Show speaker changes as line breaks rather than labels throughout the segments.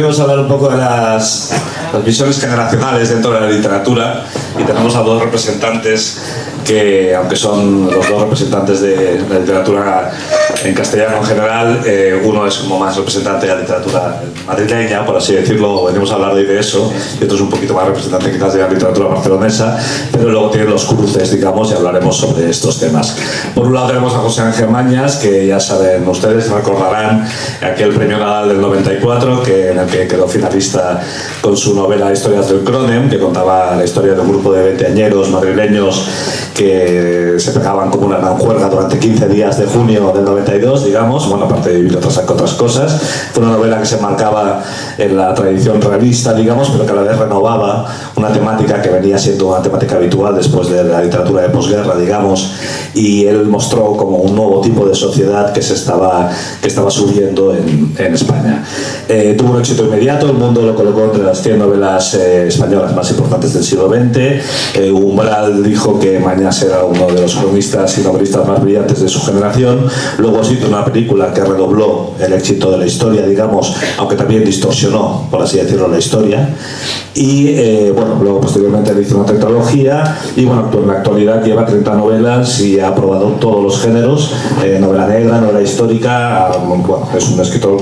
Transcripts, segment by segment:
venimos a hablar un poco de las visiones generacionales dentro de la literatura y tenemos a dos representantes que, aunque son los dos representantes de la literatura en castellano en general, uno es como más representante de la literatura madrileña, por así decirlo, venimos a hablar hoy de eso, y otro es un poquito más representante quizás de la literatura barcelonesa, pero luego tienen los cruces, digamos, y hablaremos sobre estos temas. Por un lado tenemos a José Ángel Mañas, que ya saben ustedes, recordarán aquel premio Nadal del 94, en el que quedó finalista con su novela Historias del Cronen, que contaba la historia de un grupo de veinteañeros madrileños que se pegaban como una gran juerga durante 15 días de junio del 92, digamos, bueno, aparte de vivir otras cosas. Fue una novela que se marcaba en la tradición realista, digamos, pero que a la vez renovaba una temática que venía siendo una temática habitual después de la literatura de posguerra, digamos, y él mostró como un nuevo tipo de sociedad que estaba subiendo en España. Tuvo un éxito inmediato, El Mundo lo colocó entre las 100 novelas españolas más importantes del siglo XX. Umbral dijo que Mañas era uno de los cronistas y novelistas más brillantes de su generación. Luego se hizo una película que redobló el éxito de la historia, digamos, aunque también distorsionó, por así decirlo, la historia. Y bueno, luego posteriormente le hizo una tetralogía y bueno, en la actualidad lleva 30 novelas y ha aprobado todos los géneros, novela negra, novela histórica, bueno, es un escritor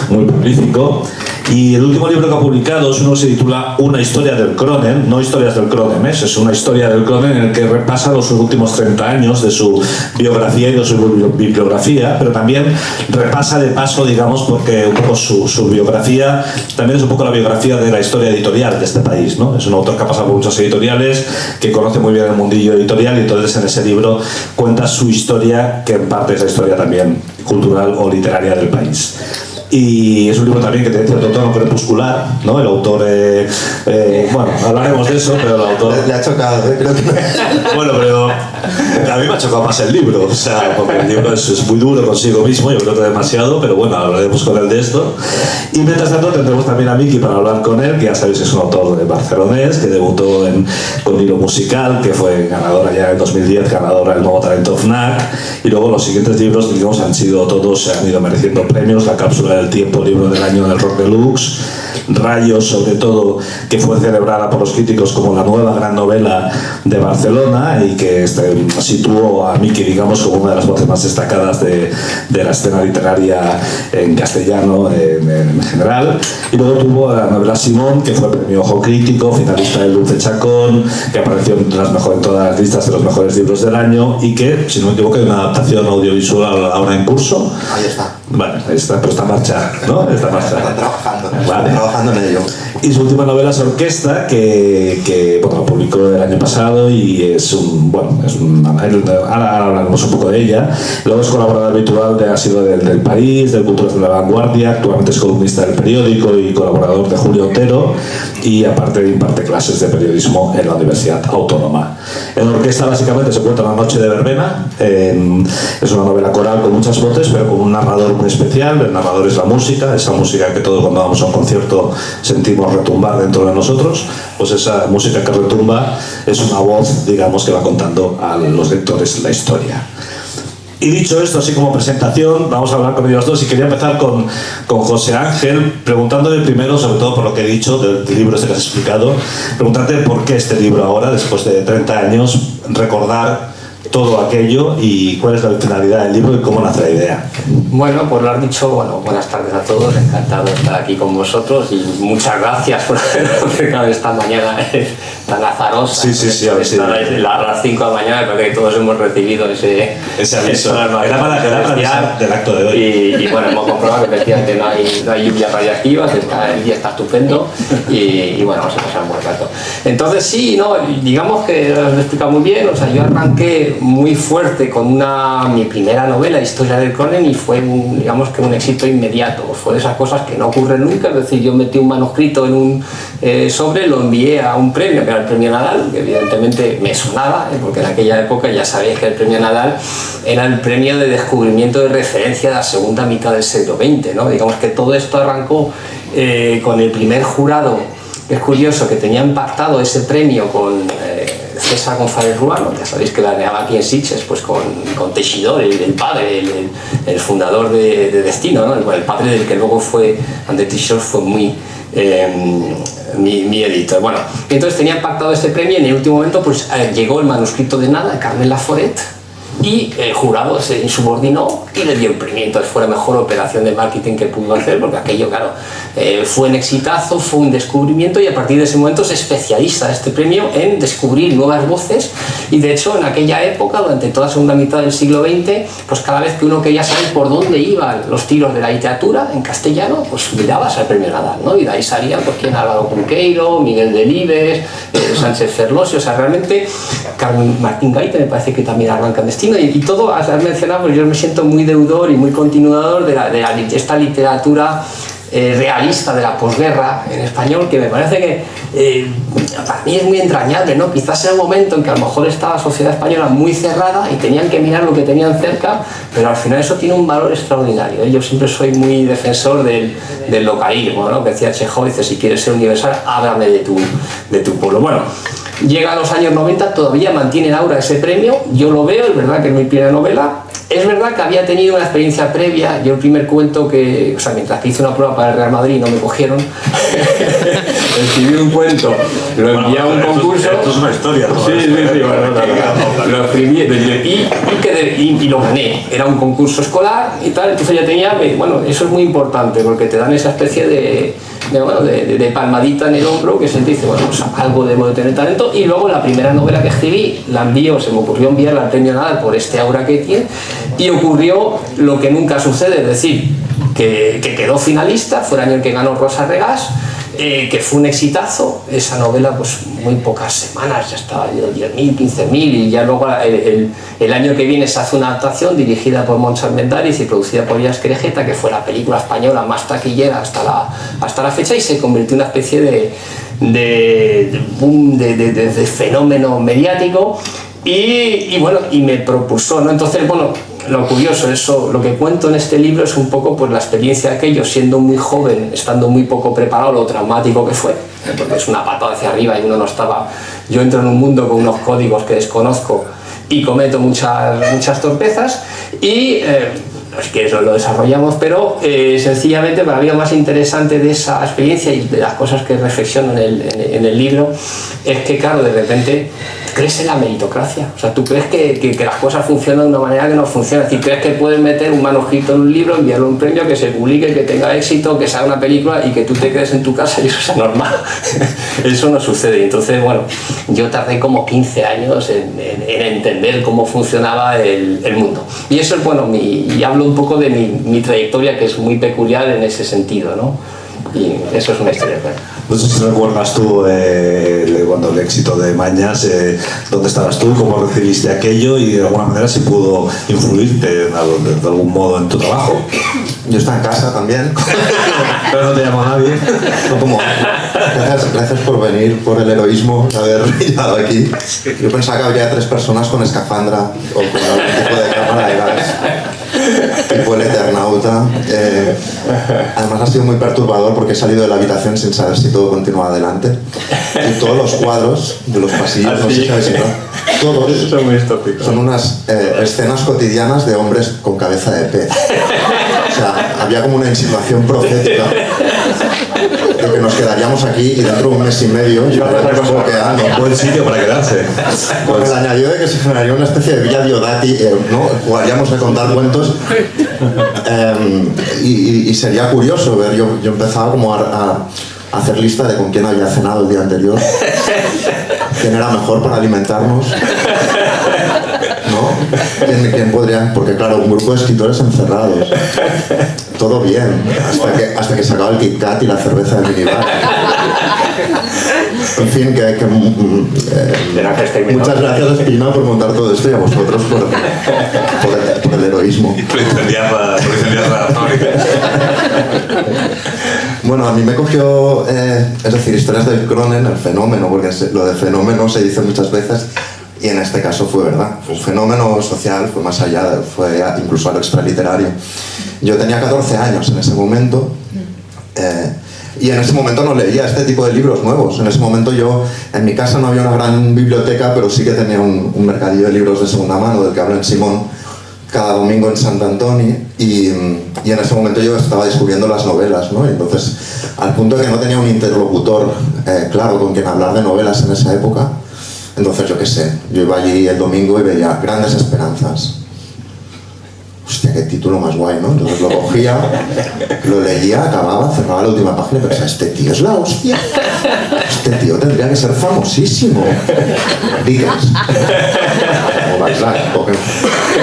muy prolífico. Y el último libro que ha publicado es uno que se titula Una historia del Cronen, no historias del Cronen, es una historia del Cronen en el que repasa los últimos 30 años de su biografía y de su bibliografía, pero también repasa de paso, digamos, porque un poco su biografía también es un poco la biografía de la historia editorial de este país, ¿no? Es un autor que ha pasado por muchas editoriales, que conoce muy bien el mundillo editorial y entonces en ese libro cuenta su historia, que en parte es la historia también cultural o literaria del país. Y es un libro también que tiene cierto tono crepuscular, ¿no? El autor, bueno, hablaremos de eso, pero el autor...
Le ha chocado, creo que...
Bueno, pero a mí me ha chocado más el libro, o sea, porque el libro es muy duro consigo mismo, yo creo que demasiado, pero bueno, hablaremos con él de esto. Y mientras tanto tendremos también a Miki para hablar con él, que ya sabéis que es un autor barcelonés, que debutó con Hilo Musical, que fue ganadora ya en 2010, ganadora del Nuevo Talento FNAC, y luego los siguientes libros, digamos, han ido mereciendo premios, La Cápsula del Tiempo, libro del año del Rock Deluxe, Rayos, sobre todo, que fue celebrada por los críticos como la nueva gran novela de Barcelona y que situó a Miki, digamos, como una de las voces más destacadas de la escena literaria en castellano en general. Y luego tuvo la novela Simón, que fue premio Ojo Crítico, finalista del Dulce Chacón, que apareció en todas las listas de los mejores libros del año y que, si no me equivoco, hay una adaptación audiovisual ahora en curso.
Ahí está.
Vale, ahí está, pero está en marcha, ¿no? Está en marcha.
Está trabajando,
vale.
Trabajando en ello.
Y su última novela es Orquesta, que bueno, publicó el año pasado y ahora hablaremos un poco de ella. Luego es colaborador habitual ha sido del País, del Culturas de la Vanguardia, actualmente es columnista del periódico y colaborador de Julio Otero, y aparte imparte clases de periodismo en la Universidad Autónoma. En Orquesta básicamente se cuenta una noche de verbena, es una novela coral con muchas voces, pero con un narrador muy especial. El narrador es la música, esa música que todos cuando vamos a un concierto sentimos retumbar dentro de nosotros, pues esa música que retumba es una voz, digamos, que va contando a los lectores la historia. Y dicho esto, así como presentación, vamos a hablar con ellos dos y quería empezar con José Ángel, preguntándole primero, sobre todo por lo que he dicho del libro este que has explicado, preguntarte por qué este libro ahora, después de 30 años, recordar todo aquello y cuál es la finalidad del libro y cómo nace la idea.
Bueno, pues lo has dicho, bueno, buenas tardes a todos, encantado de estar aquí con vosotros y muchas gracias por habernos acercado esta mañana tan azarosa.
Sí, a ver si...
A las 5 de la mañana, creo que todos hemos recibido ese
aviso. Era para avisar del acto de hoy.
Y bueno, hemos comprobado que efectivamente no hay lluvia radiactiva, el día está estupendo y bueno, vamos a pasar un buen rato. Entonces sí, no, digamos que lo he explicado muy bien, o sea, yo arranqué muy fuerte con mi primera novela, Historia del Cronen, y fue digamos que un éxito inmediato. Fue de esas cosas que no ocurren nunca, es decir, yo metí un manuscrito en un sobre, lo envié a un premio, que era el premio Nadal, que evidentemente me sonaba, porque en aquella época ya sabéis que el premio Nadal era el premio de descubrimiento de referencia de la segunda mitad del siglo XX, ¿no? Digamos que todo esto arrancó con el primer jurado. Es curioso que tenían pactado ese premio con César González Ruano, ya sabéis que la neaba aquí en Sitges, pues con Teixidor, el padre, el fundador de Destino, ¿no? El padre del que luego fue, André Teixidor fue muy... mi editor. Bueno, entonces tenían pactado este premio y en el último momento pues llegó el manuscrito de Nada, de Carmen Laforet, y el jurado se insubordinó y le dio el premio. Entonces fue la mejor operación de marketing que pudo hacer, porque aquello, claro, fue un exitazo, fue un descubrimiento, y a partir de ese momento se especializa este premio en descubrir nuevas voces. Y de hecho en aquella época, durante toda la segunda mitad del siglo XX, pues cada vez que uno quería saber por dónde iban los tiros de la literatura en castellano, pues mirabas al premio Nadal, ¿no? Y de ahí salían pues quién, Álvaro Cunqueiro, Miguel Delibes, Sánchez Ferlosio, o sea, realmente Carmen Martín Gaite me parece que también arranca en Destino, y todo, has mencionado, pues yo me siento muy deudor y muy continuador de esta literatura realista de la posguerra en español, que me parece que para mí es muy entrañable, ¿no? Quizás era un momento en que a lo mejor estaba la sociedad española muy cerrada y tenían que mirar lo que tenían cerca, pero al final eso tiene un valor extraordinario, ¿eh? Yo siempre soy muy defensor del localismo, ¿no? Que decía Chekhov, dice, si quieres ser universal, háblame de tu pueblo. Bueno, llega a los años 90, todavía mantiene en aura ese premio, yo lo veo, es verdad que es mi primera novela. Es verdad que había tenido una experiencia previa. Yo el primer cuento que, o sea, mientras que hice una prueba para el Real Madrid no me cogieron, escribí un cuento, lo envié a un concurso.
Esto es una historia, ¿no?
Sí, bueno, lo escribí y lo gané. Era un concurso escolar y tal, entonces ya tenía, bueno, eso es muy importante porque te dan esa especie de palmadita en el hombro que se dice, bueno, pues algo debo de tener talento. Y luego la primera novela que escribí, la envío, se me ocurrió enviarla al premio Nadal por este aura que tiene, y ocurrió lo que nunca sucede, es decir, que quedó finalista, fue el año en que ganó Rosa Regás, que fue un exitazo. Esa novela, pues muy pocas semanas, ya estaba 10.000, 15.000, y ya luego el año que viene se hace una adaptación dirigida por Montse Armendáriz y producida por Elías Querejeta, que fue la película española más taquillera hasta la fecha, y se convirtió en una especie de boom, de fenómeno mediático. Y bueno, y me propuso, ¿no? Entonces, bueno, lo curioso, eso, lo que cuento en este libro es un poco pues la experiencia de aquello, siendo muy joven, estando muy poco preparado, lo traumático que fue, porque es una patada hacia arriba y uno no estaba. Yo entro en un mundo con unos códigos que desconozco y cometo muchas torpezas, y es que eso lo desarrollamos, pero sencillamente para mí lo más interesante de esa experiencia y de las cosas que reflexiono en el libro es que, claro, de repente crees en la meritocracia. O sea, tú crees que las cosas funcionan de una manera que no funciona. Es decir, crees que puedes meter un manuscrito en un libro, enviarlo a un premio, que se publique, que tenga éxito, que sea una película y que tú te quedes en tu casa y eso sea normal. Eso no sucede. Entonces, bueno, yo tardé como 15 años en entender cómo funcionaba el mundo. Y eso es, bueno, y hablo un poco de mi trayectoria, que es muy peculiar en ese sentido, ¿no? Y eso es una historia.
No sé si recuerdas tú cuando el éxito de Mañas, dónde estabas tú, cómo recibiste aquello y de alguna manera si pudo influirte de algún modo en tu trabajo.
Yo estaba en casa también, pero no te llamó nadie. No, como, gracias por venir, por el heroísmo de haber llegado aquí. Yo pensaba que habría 3 personas con escafandra o con algún tipo de cámara de gas, tipo el Eternauta. Además ha sido muy perturbador porque he salido de la habitación sin saber si todo continúa adelante. Y todos los cuadros de los pasillos, no sé si sabéis si no, todos son unas escenas cotidianas de hombres con cabeza de pez. O sea, había como una insinuación profética de que nos quedaríamos aquí y dentro de un mes y medio estaríamos bloqueando.
Buen sitio para quedarse.
Con el añadido de que se generaría una especie de Villa Diodati, ¿no? Jugaríamos a contar cuentos y sería curioso ver, yo empezaba como a hacer lista de con quién había cenado el día anterior, quién era mejor para alimentarnos, ¿no? ¿Quién podría? Porque claro, un grupo de escritores encerrados, todo bien, hasta que se acaba el Kit Kat y la cerveza de minibar. En fin, muchas gracias Espina por montar todo esto y a vosotros por el heroísmo.
Y por incendiar la fábrica.
Bueno, a mí me cogió, es decir, historias del Cronen, el fenómeno, porque lo de fenómeno se dice muchas veces, y en este caso fue verdad. Fue un fenómeno social, fue más allá, fue incluso al extraliterario. Yo tenía 14 años en ese momento. Y en ese momento no leía este tipo de libros nuevos. En ese momento yo, en mi casa no había una gran biblioteca, pero sí que tenía un mercadillo de libros de segunda mano, del que habla en Simón, cada domingo en Sant Antoni, y en ese momento yo estaba descubriendo las novelas, ¿no? Y entonces, al punto de que no tenía un interlocutor claro con quien hablar de novelas en esa época, entonces yo qué sé, yo iba allí el domingo y veía Grandes Esperanzas. Hostia, qué título más guay, ¿no? Entonces lo cogía, lo leía, acababa, cerraba la última página y pensaba, este tío es la hostia. Este tío tendría que ser famosísimo. Dickens. O Backlash,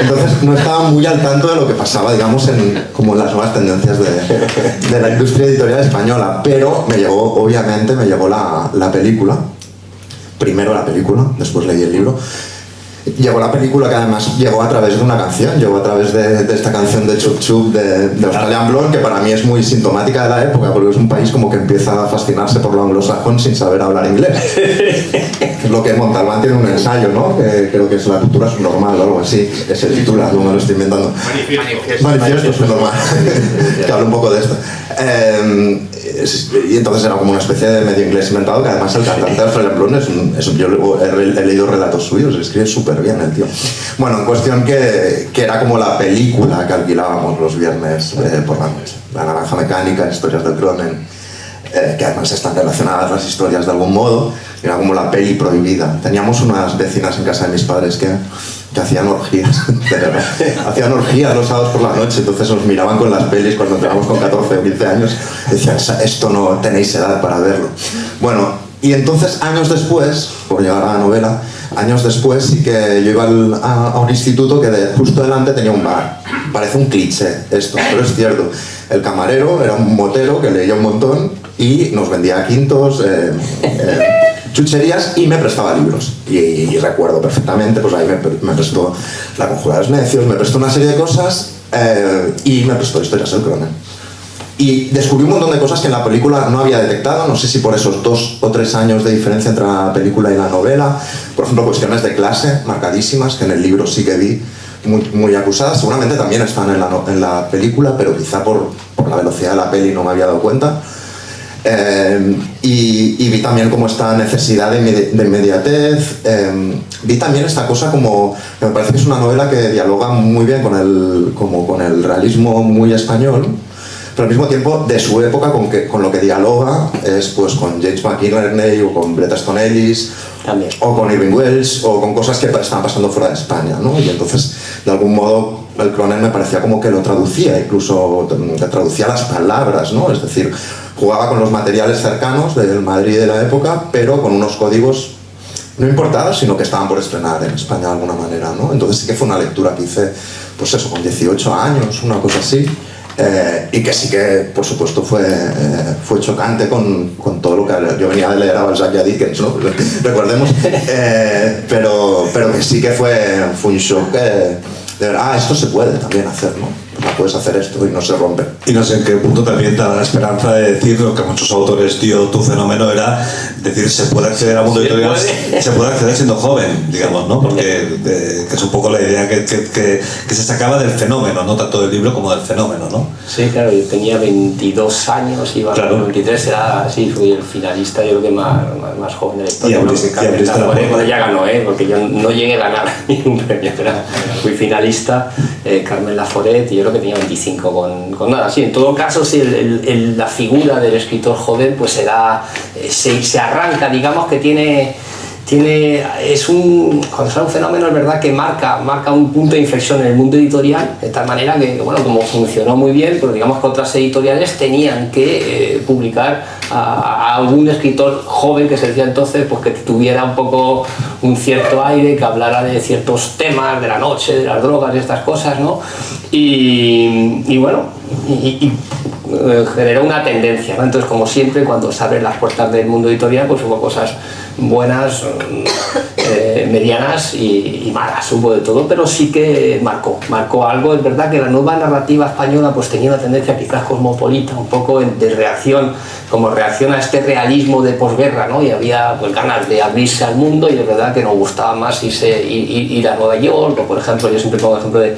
entonces no estaba muy al tanto de lo que pasaba, digamos, como en las nuevas tendencias de la industria editorial española. Pero me llegó, obviamente, la película. Primero la película, después leí el libro. Llegó la película, que además llegó a través de una canción, llegó a través de esta canción de Chup Chup de Australian Blonde, que para mí es muy sintomática de la época, porque es un país como que empieza a fascinarse por lo anglosajón sin saber hablar inglés. Es lo que Montalbán tiene un ensayo, ¿no? Que creo que es La cultura subnormal o algo así, ese titular, no me lo estoy inventando. Manifiesto subnormal, que habla un poco de esto. Y entonces era como una especie de medio inglés inventado, que además el cantante de Australian Blonde yo he leído relatos suyos, escribe súper bien el tío. Bueno, en cuestión que era como la película que alquilábamos los viernes por la noche. La Naranja Mecánica, Historias del Cronen, que además están relacionadas las historias de algún modo. Era como la peli prohibida. Teníamos unas vecinas en casa de mis padres que hacían orgías, hacían orgías los sábados por la noche, entonces nos miraban con las pelis cuando entrábamos con 14 o 15 años, decían, esto no tenéis edad para verlo. Bueno, y entonces años después, por llegar a la novela, años después sí que yo iba a un instituto que justo delante tenía un bar. Parece un cliché esto, pero es cierto. El camarero era un motero que leía un montón y nos vendía quintos, chucherías, y me prestaba libros. Y recuerdo perfectamente, pues ahí me prestó La Conjura de los Necios, me prestó una serie de cosas y me prestó Historias del Cronen. Y descubrí un montón de cosas que en la película no había detectado, no sé si por esos 2 o 3 años de diferencia entre la película y la novela. Por ejemplo, cuestiones de clase marcadísimas, que en el libro sí que vi, muy acusadas. Seguramente también están en la película, pero quizá por la velocidad de la peli no me había dado cuenta. Y vi también como esta necesidad de inmediatez. Vi también esta cosa como, que me parece que es una novela que dialoga muy bien con el realismo muy español, pero al mismo tiempo de su época con lo que dialoga es pues con James McInerney o con Bret Easton Ellis
también,
o con Irving Welsh o con cosas que están pasando fuera de España, ¿no? Y entonces de algún modo el Cronen me parecía como que lo traducía, incluso que traducía las palabras, ¿no? Es decir, jugaba con los materiales cercanos del Madrid de la época, pero con unos códigos no importados, sino que estaban por estrenar en España de alguna manera, ¿no? Entonces sí que fue una lectura que hice, pues eso, con 18 años, una cosa así. Y que sí que, por supuesto, fue chocante con todo lo que yo venía de leer a Balzac y a Dickens, ¿no? Recordemos, pero que sí que fue un shock de ver, esto se puede también hacer, ¿no? Pues puedes hacer esto y no se rompe.
Y no sé en qué punto también te da la esperanza de decir lo que muchos autores, tío, tu fenómeno era decir, se puede acceder al mundo editorial, se puede acceder siendo joven, digamos, ¿no? Porque que es un poco la idea que se sacaba del fenómeno, no tanto del libro como del fenómeno, ¿no?
Sí, claro, yo tenía 22 años, iba a los 23, fui el finalista, yo creo que más joven de la historia. Bueno, ya ganó, porque yo no llegué a ganar ningún premio, pero fui finalista, Carmen Laforet, y yo creo que tenía 25 con nada. Sí, en todo caso, sí, la figura del escritor joven pues se arranca, digamos que cuando sale un fenómeno es verdad que marca un punto de inflexión en el mundo editorial, de tal manera que, bueno, como funcionó muy bien, pero digamos que otras editoriales tenían que publicar a algún escritor joven, que se decía entonces, pues que tuviera un poco un cierto aire, que hablara de ciertos temas, de la noche, de las drogas y estas cosas, ¿no? Y bueno, generó una tendencia, ¿no? Entonces, como siempre, cuando se abren las puertas del mundo editorial, pues hubo cosas buenas medianas y malas, hubo de todo, pero sí que marcó algo. Es verdad que la nueva narrativa española pues tenía una tendencia quizás cosmopolita, un poco de reacción, como reacción a este realismo de posguerra, ¿no? Y había pues ganas de abrirse al mundo, y es verdad que nos gustaba más ir a Nueva York, o por ejemplo, yo siempre pongo el ejemplo de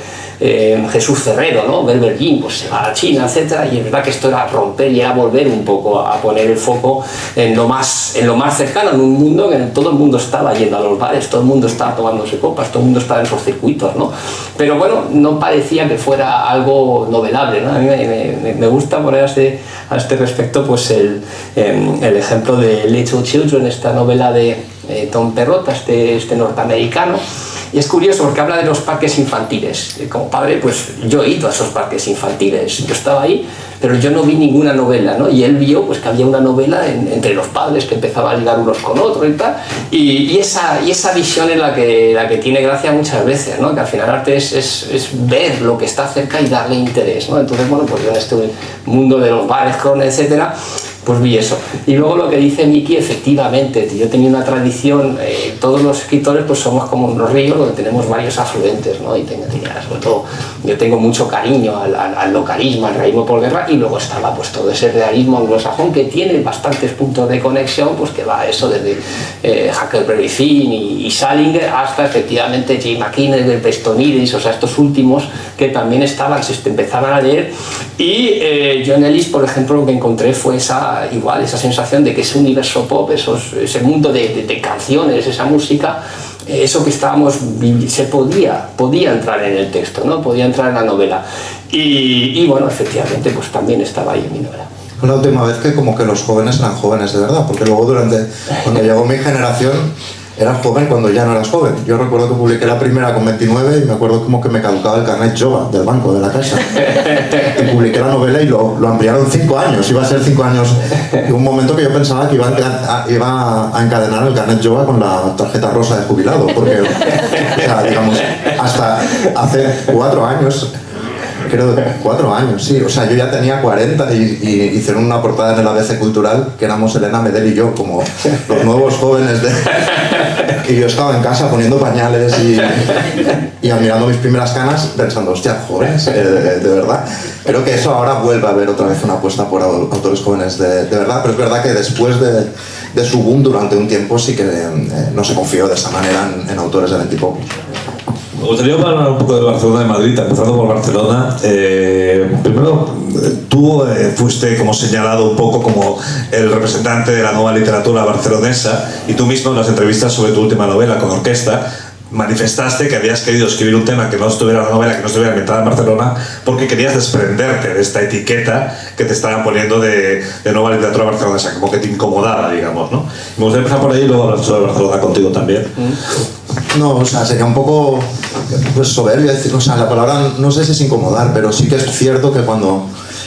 Jesús Ferrero, ¿no? Ver Berlín, pues se va a China, etcétera, y es verdad que esto era romper y era volver un poco a poner el foco en lo más cercano, en un mundo en el que todo el mundo estaba yendo a los bares, todo el mundo estaba tomándose copas, todo el mundo estaba en esos circuitos, ¿no? Pero bueno, no parecía que fuera algo novelable, ¿no? A mí me gusta poner a este respecto pues el ejemplo de Little Children, esta novela de Tom Perrotta, este norteamericano. Y es curioso porque habla de los parques infantiles. Como padre, pues yo he ido a esos parques infantiles, yo estaba ahí, pero yo no vi ninguna novela, ¿no? Y él vio pues que había una novela entre los padres que empezaba a ligar unos con otros y tal, y esa visión es la que tiene gracia muchas veces, ¿no? Que al final arte es ver lo que está cerca y darle interés, ¿no? Entonces, bueno, pues yo en este mundo de los bares, etcétera, pues vi eso. Y luego lo que dice Miki, efectivamente, yo tenía una tradición, todos los escritores pues somos como unos ríos donde tenemos varios afluentes, ¿no? Y sobre todo, yo tengo mucho cariño al localismo, al realismo posguerra, y luego estaba pues todo ese realismo anglosajón que tiene bastantes puntos de conexión, pues que va eso desde Huckleberry Finn y Salinger hasta efectivamente J. McInnes, del Pestonides, o sea, estos últimos que también se empezaban a leer. Y John Ellis, por ejemplo, lo que encontré fue esa sensación de que ese universo pop, ese mundo de canciones, esa música, eso que se podía entrar en el texto, ¿no? Podía entrar en la novela. Y bueno, efectivamente, pues también estaba ahí en mi novela.
Fue la última vez que como que los jóvenes eran jóvenes de verdad, porque luego cuando llegó mi generación, eras joven cuando ya no eras joven. Yo recuerdo que publiqué la primera con 29 y me acuerdo como que me caducaba el carnet Jova del banco, de la casa. Y publiqué la novela y lo ampliaron 5 años, iba a ser 5 años. Y un momento que yo pensaba que iba a encadenar el carnet Jova con la tarjeta rosa de jubilado, porque, o sea, digamos, hasta hace 4 años... Creo 4 años, sí. O sea, yo ya tenía 40 y hicieron una portada en el ABC Cultural que éramos Elena Medel y yo, como los nuevos jóvenes y yo estaba en casa poniendo pañales y admirando mis primeras canas, pensando, hostia, jóvenes, de verdad. Creo que eso ahora vuelve a haber otra vez una apuesta por autores jóvenes de verdad, pero es verdad que después de su boom durante un tiempo sí que no se confió de esa manera en autores de tipo.
Me gustaría hablar un poco de Barcelona y Madrid, empezando por Barcelona. Primero, tú fuiste como señalado un poco como el representante de la nueva literatura barcelonesa, y tú mismo en las entrevistas sobre tu última novela con orquesta manifestaste que habías querido escribir un tema que no estuviera en la novela, que no estuviera ambientada en Barcelona, porque querías desprenderte de esta etiqueta que te estaban poniendo de nueva literatura barcelonesa, como que te incomodaba, digamos, ¿no? Me gustaría empezar por ahí y luego hablar sobre Barcelona contigo también.
No, o sea, sería un poco pues, soberbio decir, o sea, la palabra no sé si es incomodar, pero sí que es cierto que cuando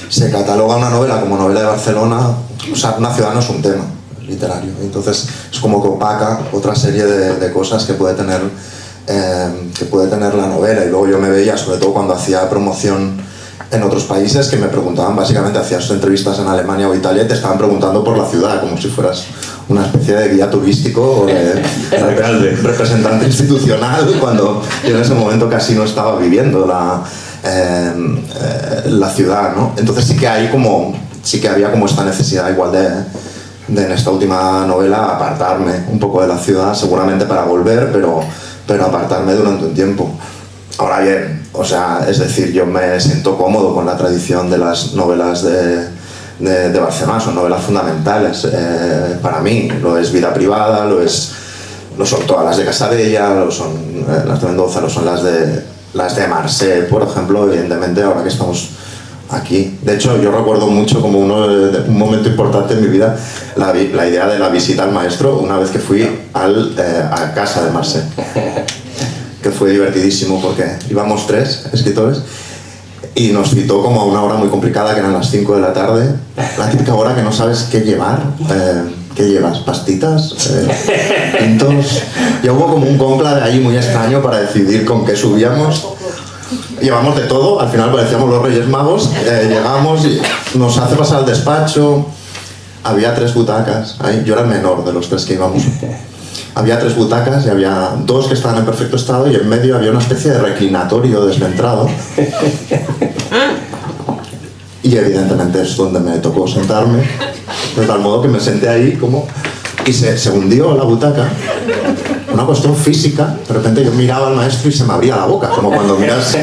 se cataloga una novela como novela de Barcelona, o sea, una ciudad no es un tema literario, entonces es como que opaca otra serie de cosas que puede tener la novela. Y luego yo me veía, sobre todo cuando hacía promoción en otros países, que me preguntaban, básicamente hacías entrevistas en Alemania o Italia y te estaban preguntando por la ciudad, como si fueras una especie de guía turístico o de representante institucional, cuando yo en ese momento casi no estaba viviendo la ciudad, ¿no? Entonces sí que había como esta necesidad igual de en esta última novela apartarme un poco de la ciudad, seguramente para volver, pero apartarme durante un tiempo. Ahora bien, o sea, es decir, yo me siento cómodo con la tradición de las novelas de Barcelona, son novelas fundamentales para mí. Lo es Vida privada, lo son todas las de Casadella, lo son las de Mendoza, lo son las de Marseille, por ejemplo, evidentemente, ahora que estamos aquí. De hecho, yo recuerdo mucho como un momento importante en mi vida la idea de la visita al maestro una vez que fui a casa de Marseille, que fue divertidísimo porque íbamos 3 escritores y nos citó como a una hora muy complicada, que eran las 5 de la tarde, la típica hora que no sabes qué llevar. ¿Qué llevas? ¿Pastitas? ¿Pintos? Ya hubo como un cónclave ahí muy extraño para decidir con qué subíamos. Llevamos de todo, al final parecíamos los Reyes Magos. Llegamos y nos hace pasar al despacho, había 3 butacas ahí. Yo era el menor de los 3 que íbamos. había 3 butacas y había 2 que estaban en perfecto estado y en medio había una especie de reclinatorio descentrado. Y evidentemente es donde me tocó sentarme, de tal modo que me senté ahí como... Y se hundió la butaca. Una cuestión física. De repente yo miraba al maestro y se me abría la boca, como cuando miras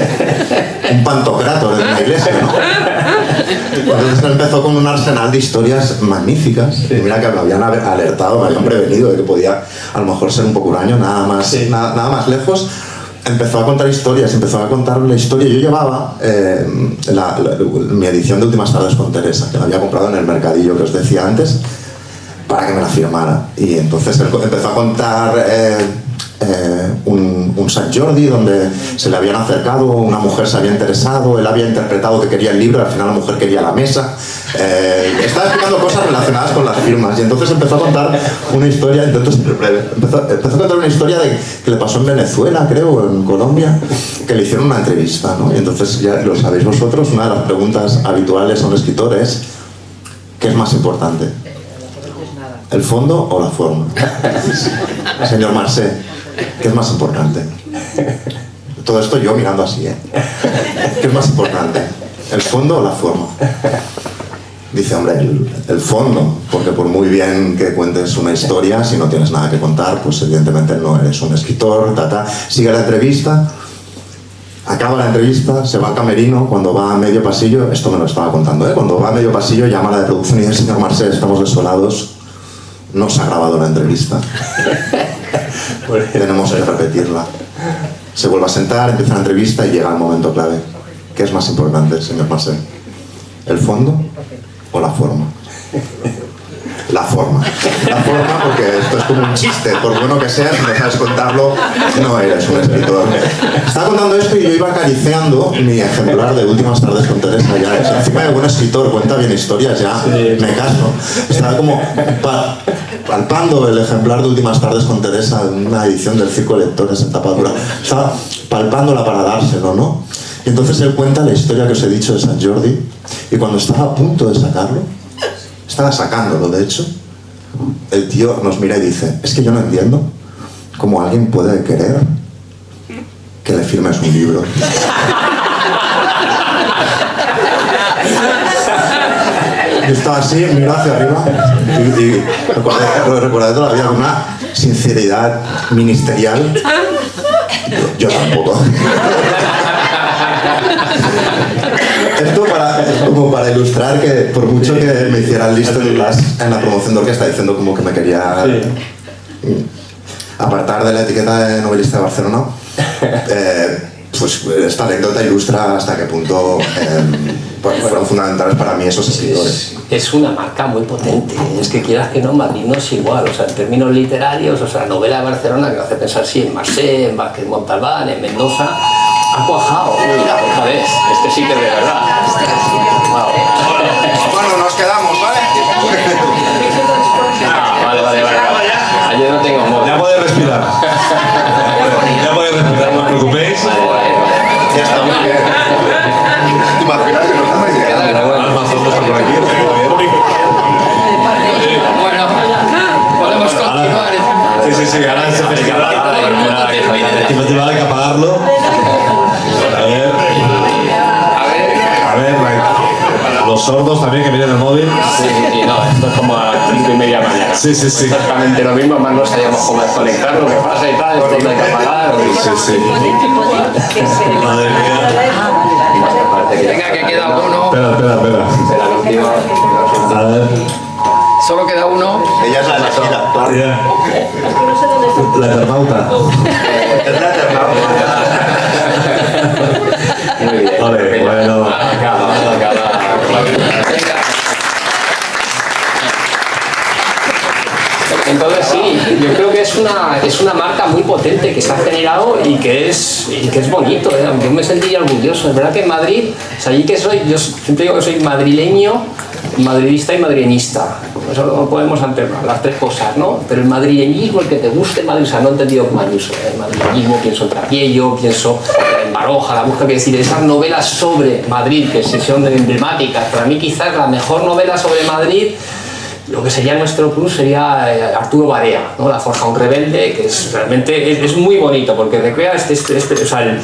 un pantocrátor de una iglesia, ¿no? Entonces empezó con un arsenal de historias magníficas. Y mira que me habían alertado, me habían prevenido de que podía a lo mejor ser un poco huraño, nada más lejos. Empezó a contar historias, empezó a contar la historia. Yo llevaba mi edición de Últimas tardes con Teresa, que la había comprado en el mercadillo que os decía antes, para que me la firmara. Y entonces él empezó a contar un Sant Jordi donde se le habían acercado, una mujer se había interesado, él había interpretado que quería el libro, al final la mujer quería la mesa. Estaba explicando cosas relacionadas con las firmas y entonces empezó a contar una historia, empezó a contar una historia que le pasó en Venezuela, creo, o en Colombia, que le hicieron una entrevista, ¿no? Y entonces, ya lo sabéis vosotros, una de las preguntas habituales a un escritor es ¿qué es más importante? ¿El fondo o la forma? Señor Marcé, ¿qué es más importante? Todo esto yo mirando así, ¿eh? ¿Qué es más importante? ¿El fondo o la forma? Dice, hombre, el fondo, porque por muy bien que cuentes una historia, si no tienes nada que contar, pues evidentemente no eres un escritor, Sigue la entrevista, acaba la entrevista, se va al camerino, cuando va a medio pasillo, esto me lo estaba contando, ¿eh? Cuando va a medio pasillo llama a la de producción y dice, señor Marcé, estamos desolados, no se ha grabado la entrevista. Tenemos que repetirla. Se vuelve a sentar, empieza la entrevista y llega el momento clave. ¿Qué es más importante, señor Marcé? ¿El fondo o la forma? La forma. La forma, porque esto es como un chiste. Por bueno que sea, si no sabes contarlo, no eres un escritor. Estaba contando esto y yo iba acariciando mi ejemplar de Últimas tardes con Teresa. Ya, encima de buen escritor, cuenta bien historias, ya me caso. Estaba como palpando el ejemplar de Últimas tardes con Teresa, una edición del Circo de Lectores en tapa dura. Estaba palpándola para dárselo, ¿no? Y entonces él cuenta la historia que os he dicho de Sant Jordi, y cuando estaba a punto de sacarlo, estaba sacándolo de hecho, el tío nos mira y dice, es que yo no entiendo cómo alguien puede querer que le firmes un libro. Yo estaba así, miro hacia arriba y recordé toda la vida con una sinceridad ministerial. Yo tampoco. Esto como para ilustrar que por mucho que me hicieran listo en la promoción de orquesta diciendo como que me quería apartar de la etiqueta de novelista de Barcelona, pues esta anécdota ilustra hasta qué punto fueron fundamentales para mí esos escritores.
Es una marca muy potente, es que quieras que no, Madrid no es igual, o sea, en términos literarios, o sea, la novela de Barcelona que hace pensar sí en Marseille, en Vázquez Montalbán, en Mendoza, ha cuajado. Mira, otra vez, este sí que es de verdad. Wow.
Bueno, nos quedamos, ¿vale?
Vale. Ayer no tengo móvil.
Ya podéis respirar. Ya podéis respirar, no os preocupéis.
Ya está muy bien. ¿Te imaginas que nos estamos llegando?
Almas dos por aquí.
Bueno, podemos continuar.
Sí, ahora se festival. Hay que apagarlo. A ver, los sordos también que miren el móvil.
Sí, no, esto es como a las 5:30 de la mañana.
Sí.
Exactamente lo mismo, más no sabíamos cómo desconectar lo que pasa y tal, esto no hay que apagar.
Sí. Madre mía.
Venga, que queda uno.
Espera.
Espera, el último.
A ver.
Solo queda uno.
Ella es la elegida, claro.
Ya. La eternauta.
Es la eternauta.
Muy bien.
Vale, bueno.
Acaba. Entonces sí, yo creo que es una marca muy potente que se ha generado y que es bonito, ¿eh? Yo me sentí orgulloso. Es verdad que en Madrid, o sea, yo siempre digo que soy madrileño, madridista y madrileñista. Eso no podemos alternar las tres cosas, ¿no? Pero el madrileñismo, el que te guste Madrid, o sea, no he entendido como el madrileñismo, pienso en Trapiello, pienso en Baroja, la busca, que decir, esas novelas sobre Madrid, que son emblemáticas. Para mí quizás la mejor novela sobre Madrid lo que sería nuestro plus sería Arturo Barea, ¿no? La Forja un Rebelde, que es realmente es muy bonito porque recrea o sea,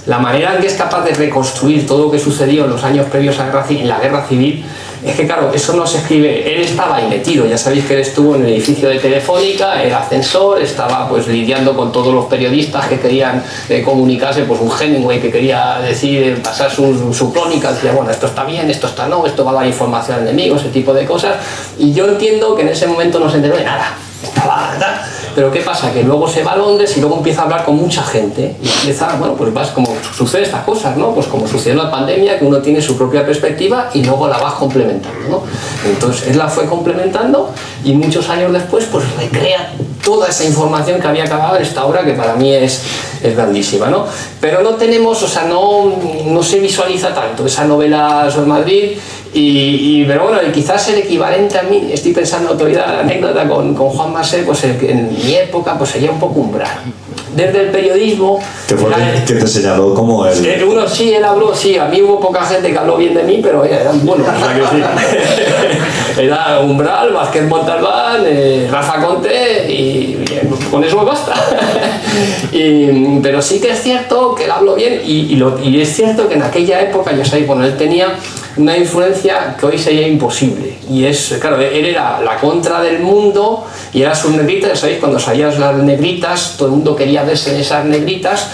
la manera en que es capaz de reconstruir todo lo que sucedió en los años previos a la guerra civil. Es que claro, eso no se escribe, él estaba ahí metido, ya sabéis que él estuvo en el edificio de Telefónica, el ascensor, estaba pues lidiando con todos los periodistas que querían comunicarse, pues un Hemingway que quería decir, pasar su crónica, decía, bueno, esto está bien, esto está no, esto va a dar información al enemigo, ese tipo de cosas, y yo entiendo que en ese momento no se enteró de nada, estaba nada. Pero ¿qué pasa? Que luego se va a Londres y luego empieza a hablar con mucha gente y empieza, bueno, pues vas como sucede estas cosas, ¿no? Pues como sucedió en la pandemia, que uno tiene su propia perspectiva y luego la vas complementando, ¿no? Entonces él la fue complementando y muchos años después pues recrea toda esa información que había acabado en esta obra que para mí es grandísima, ¿no? Pero no tenemos, o sea, no se visualiza tanto esa novela sobre Madrid pero bueno, quizás el equivalente a mí, estoy pensando todavía la anécdota con Juan Masé, pues en mi época pues sería un poco Umbral. Desde el periodismo...
¿Qué fue que te señaló como él?
Él habló, sí, a mí hubo poca gente que habló bien de mí, pero eran buenos, o sea que sí. Era Umbral, Vázquez Montalbán, Rafa Conte y con eso me basta. Pero sí que es cierto que él habló bien y es cierto que en aquella época, ya sabéis, bueno, él tenía una influencia que hoy sería imposible y es, claro, él era la contra del mundo y era sus negritas, ya sabéis, cuando salían las negritas todo el mundo quería verse en esas negritas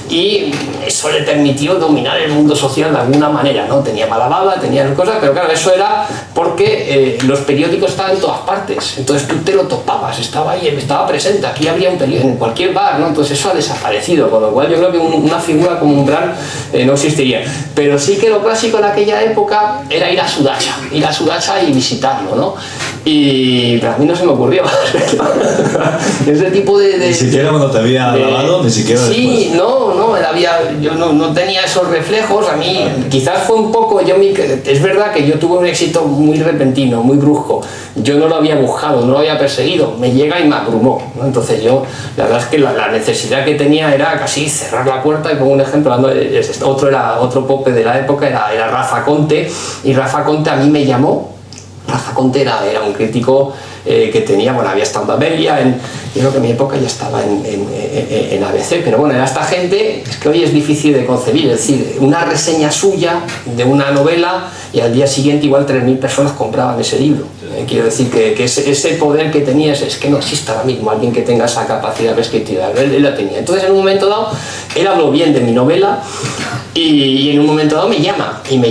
y eso le permitió dominar el mundo social de alguna manera, ¿no? Tenía mala baba, tenía cosas, pero claro, eso era porque los periódicos estaban en todas partes, entonces tú te lo topabas, estaba ahí, estaba presente, aquí habría un periódico en cualquier bar, ¿no? Entonces eso ha desaparecido, con lo cual yo creo que una figura como Umbral no existiría, pero sí que lo clásico en aquella época era ir a Sudacha y visitarlo, ¿no? Pero a mí no se me ocurrió ese tipo de...
Ni siquiera cuando te había grabado, ni siquiera
sí,
después.
yo no tenía esos reflejos, a mí quizás fue un poco, es verdad que yo tuve un éxito muy repentino, muy brusco, yo no lo había buscado, no lo había perseguido, me llega y me abrumó, ¿no? Entonces yo, la verdad es que la necesidad que tenía era casi cerrar la puerta, y pongo un ejemplo, otro pope de la época era Rafa Conte, y Rafa Conte a mí me llamó. Rafa Conte era un crítico que tenía, bueno, había estado en Babelia, yo creo que en mi época ya estaba en ABC, pero bueno, era esta gente, es que hoy es difícil de concebir, es decir, una reseña suya de una novela y al día siguiente igual 3.000 personas compraban ese libro. Quiero decir que ese poder que tenía es que no existe ahora mismo alguien que tenga esa capacidad prescriptiva, él la tenía. Entonces en un momento dado, él habló bien de mi novela y en un momento dado me llama, en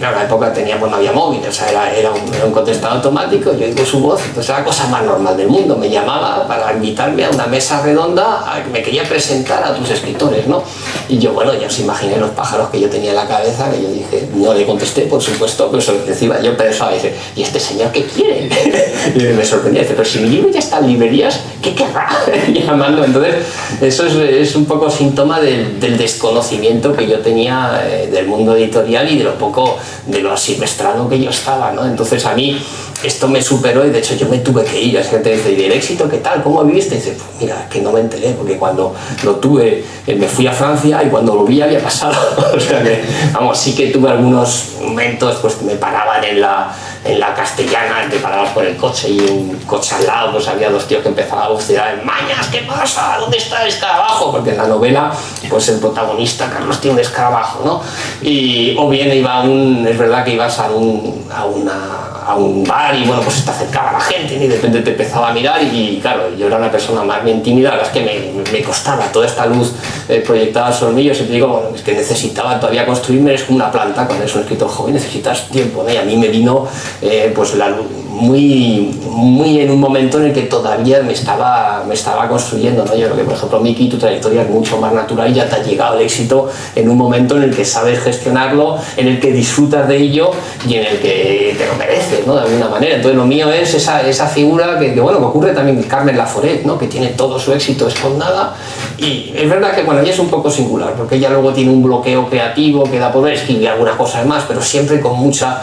la época no había móvil, o sea, era un contestador automático, yo oigo su voz, entonces era la cosa más normal del mundo, me llamaba para invitarme a una mesa redonda, me quería presentar a tus escritores, ¿no? Y yo, bueno, ya os imaginé los pájaros que yo tenía en la cabeza, que yo dije, no le contesté, por supuesto, pero encima yo pensaba, dice, ¿y este señor qué quiere? Y me sorprendía, dice, pero si mi libro ya está en librerías, ¿qué querrá? Llamando, entonces eso es un poco síntoma del desconocimiento que yo tenía del mundo editorial y de lo silvestrano que yo estaba, ¿no? Entonces a mí esto me superó y de hecho yo me tuve que ir. La gente dice, ¿y el éxito qué tal? ¿Cómo viviste? Y dice, pues mira, que no me enteré porque cuando lo tuve me fui a Francia y cuando lo vi había pasado. O sea que, vamos, sí que tuve algunos momentos pues que me paraban en la Castellana, te parabas por el coche y un coche al lado, pues había dos tíos que empezaban a bucear en Mañas, ¿qué pasa? ¿Dónde está el escarabajo? Porque en la novela, pues el protagonista, Carlos, tiene un escarabajo, ¿no? O bien es verdad que ibas a un bar y bueno, pues te acercaba la gente y de repente te empezaba a mirar y claro, yo era una persona más bien tímida, la verdad es que me costaba toda esta luz proyectada sobre mí. Yo siempre digo, bueno, es que necesitaba todavía construirme, es como una planta, cuando eres un escritor joven necesitas tiempo, ¿no? Y a mí me vino pues la luz muy en un momento en el que todavía me estaba construyendo, ¿no? Yo creo que, por ejemplo, Miki, tu trayectoria es mucho más natural y ya te ha llegado el éxito en un momento en el que sabes gestionarlo, en el que disfrutas de ello y en el que te lo mereces, ¿no? De alguna manera. Entonces lo mío es esa figura que ocurre también en Carmen Laforet, ¿no? Que tiene todo su éxito escondada y es verdad que, bueno, ella es un poco singular porque ella luego tiene un bloqueo creativo que da poder escribir algunas cosas más, pero siempre con mucha,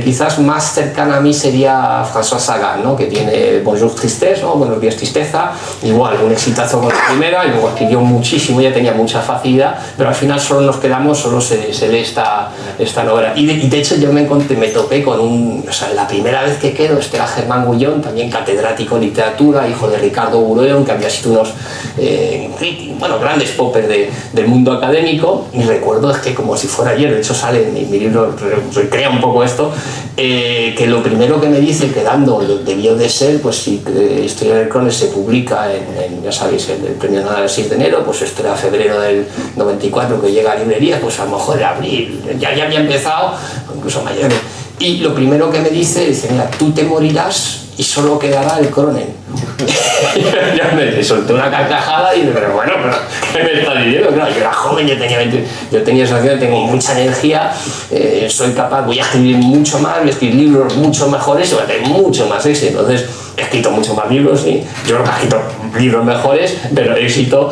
quizás más cercana a mí sería a François Sagan, ¿no? Que tiene Bonjour Tristesse, ¿no? Buenos días tristeza, igual, un exitazo con la primera, y luego escribió muchísimo, ya tenía mucha facilidad, pero al final solo nos quedamos, solo se lee esta novela. Y de hecho yo me topé con la primera vez que quedo, era Germán Gullón, también catedrático de literatura, hijo de Ricardo Bureón, que había sido unos grandes poppers del mundo académico, y recuerdo es que como si fuera ayer, de hecho sale en mi libro, recrea un poco esto, que lo primero que me dice, quedando, debió de ser, pues si Historia del Cronen se publica ya sabéis, el premio Nobel el 6 de enero, pues esto era febrero del 94 que llega a librerías, pues a lo mejor en abril, ya había empezado, incluso mayor. Y lo primero que me dice, mira, tú te morirás y solo quedará el Cronen. Ya me solté una carcajada y dije, pero ¿qué me está diciendo? Claro, yo era joven, yo tenía esa sensación, tengo mucha energía, soy capaz, voy a escribir mucho más, voy a escribir libros mucho mejores y voy a tener mucho más éxito. Entonces, he escrito mucho más libros, sí. Yo creo que he escrito libros mejores, pero éxito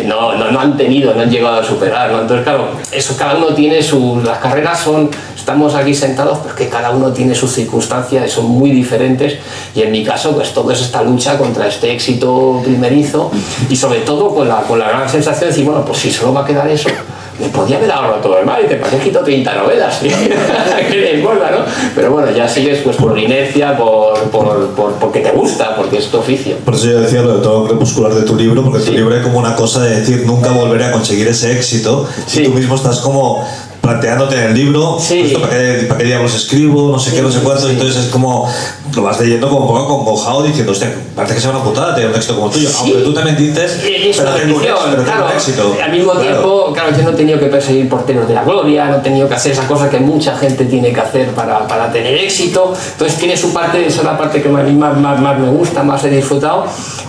no han llegado a superar, ¿no? Entonces, claro, eso cada uno tiene las carreras estamos aquí sentados, pero que cada uno tiene sus circunstancias, son muy diferentes, y en mi caso, pues todo es esta lucha contra este éxito primerizo, y sobre todo con la gran sensación de decir, bueno, pues si solo va a quedar eso, me podía haber ahorrado todo el mal, y te parece que quito 30 novelas, ¿sí? ¿Qué le importa, no? Pero bueno, ya sigues pues por inercia, porque te gusta, porque es tu oficio.
Por eso yo decía lo de todo crepuscular de tu libro, porque tu libro es como una cosa de decir, nunca volveré a conseguir ese éxito, y tú mismo estás como planteándote en el libro, ¿para qué diablos escribo? No sé qué, no sé cuánto, entonces es como, lo vas leyendo como un poco acongojado diciendo, hostia, parece que sea una putada tener un éxito como tuyo, aunque tú también dices, pero tengo un éxito.
Al mismo tiempo, claro, yo no he tenido que perseguir porteros de la gloria, no he tenido que hacer esa cosa que mucha gente tiene que hacer para tener éxito, entonces tiene su parte, esa es la parte que a mí más me gusta, más he disfrutado,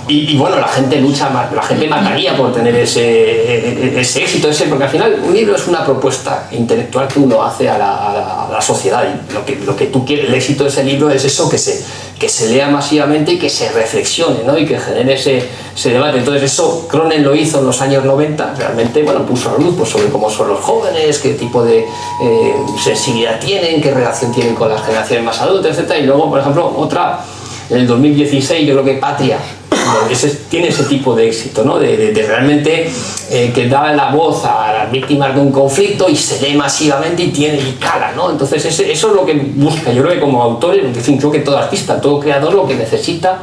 y bueno, la gente lucha más, la gente mataría por tener ese éxito, porque al final un libro es una propuesta intelectual que uno hace a la sociedad, y lo que tú quieres, el éxito de ese libro es eso, que se lea masivamente y que se reflexione, ¿no? Y que genere ese debate. Entonces eso Cronen lo hizo en los años 90, realmente puso a luz pues, sobre cómo son los jóvenes, qué tipo de sensibilidad tienen, qué relación tienen con las generaciones más adultas, etc. Y luego, por ejemplo, otra, en el 2016, yo creo que Patria tiene ese tipo de éxito, ¿no? de realmente que da la voz a las víctimas de un conflicto y se lee masivamente y cala, ¿no? Entonces eso es lo que busca, yo creo que como autor, en fin, creo que todo artista, todo creador lo que necesita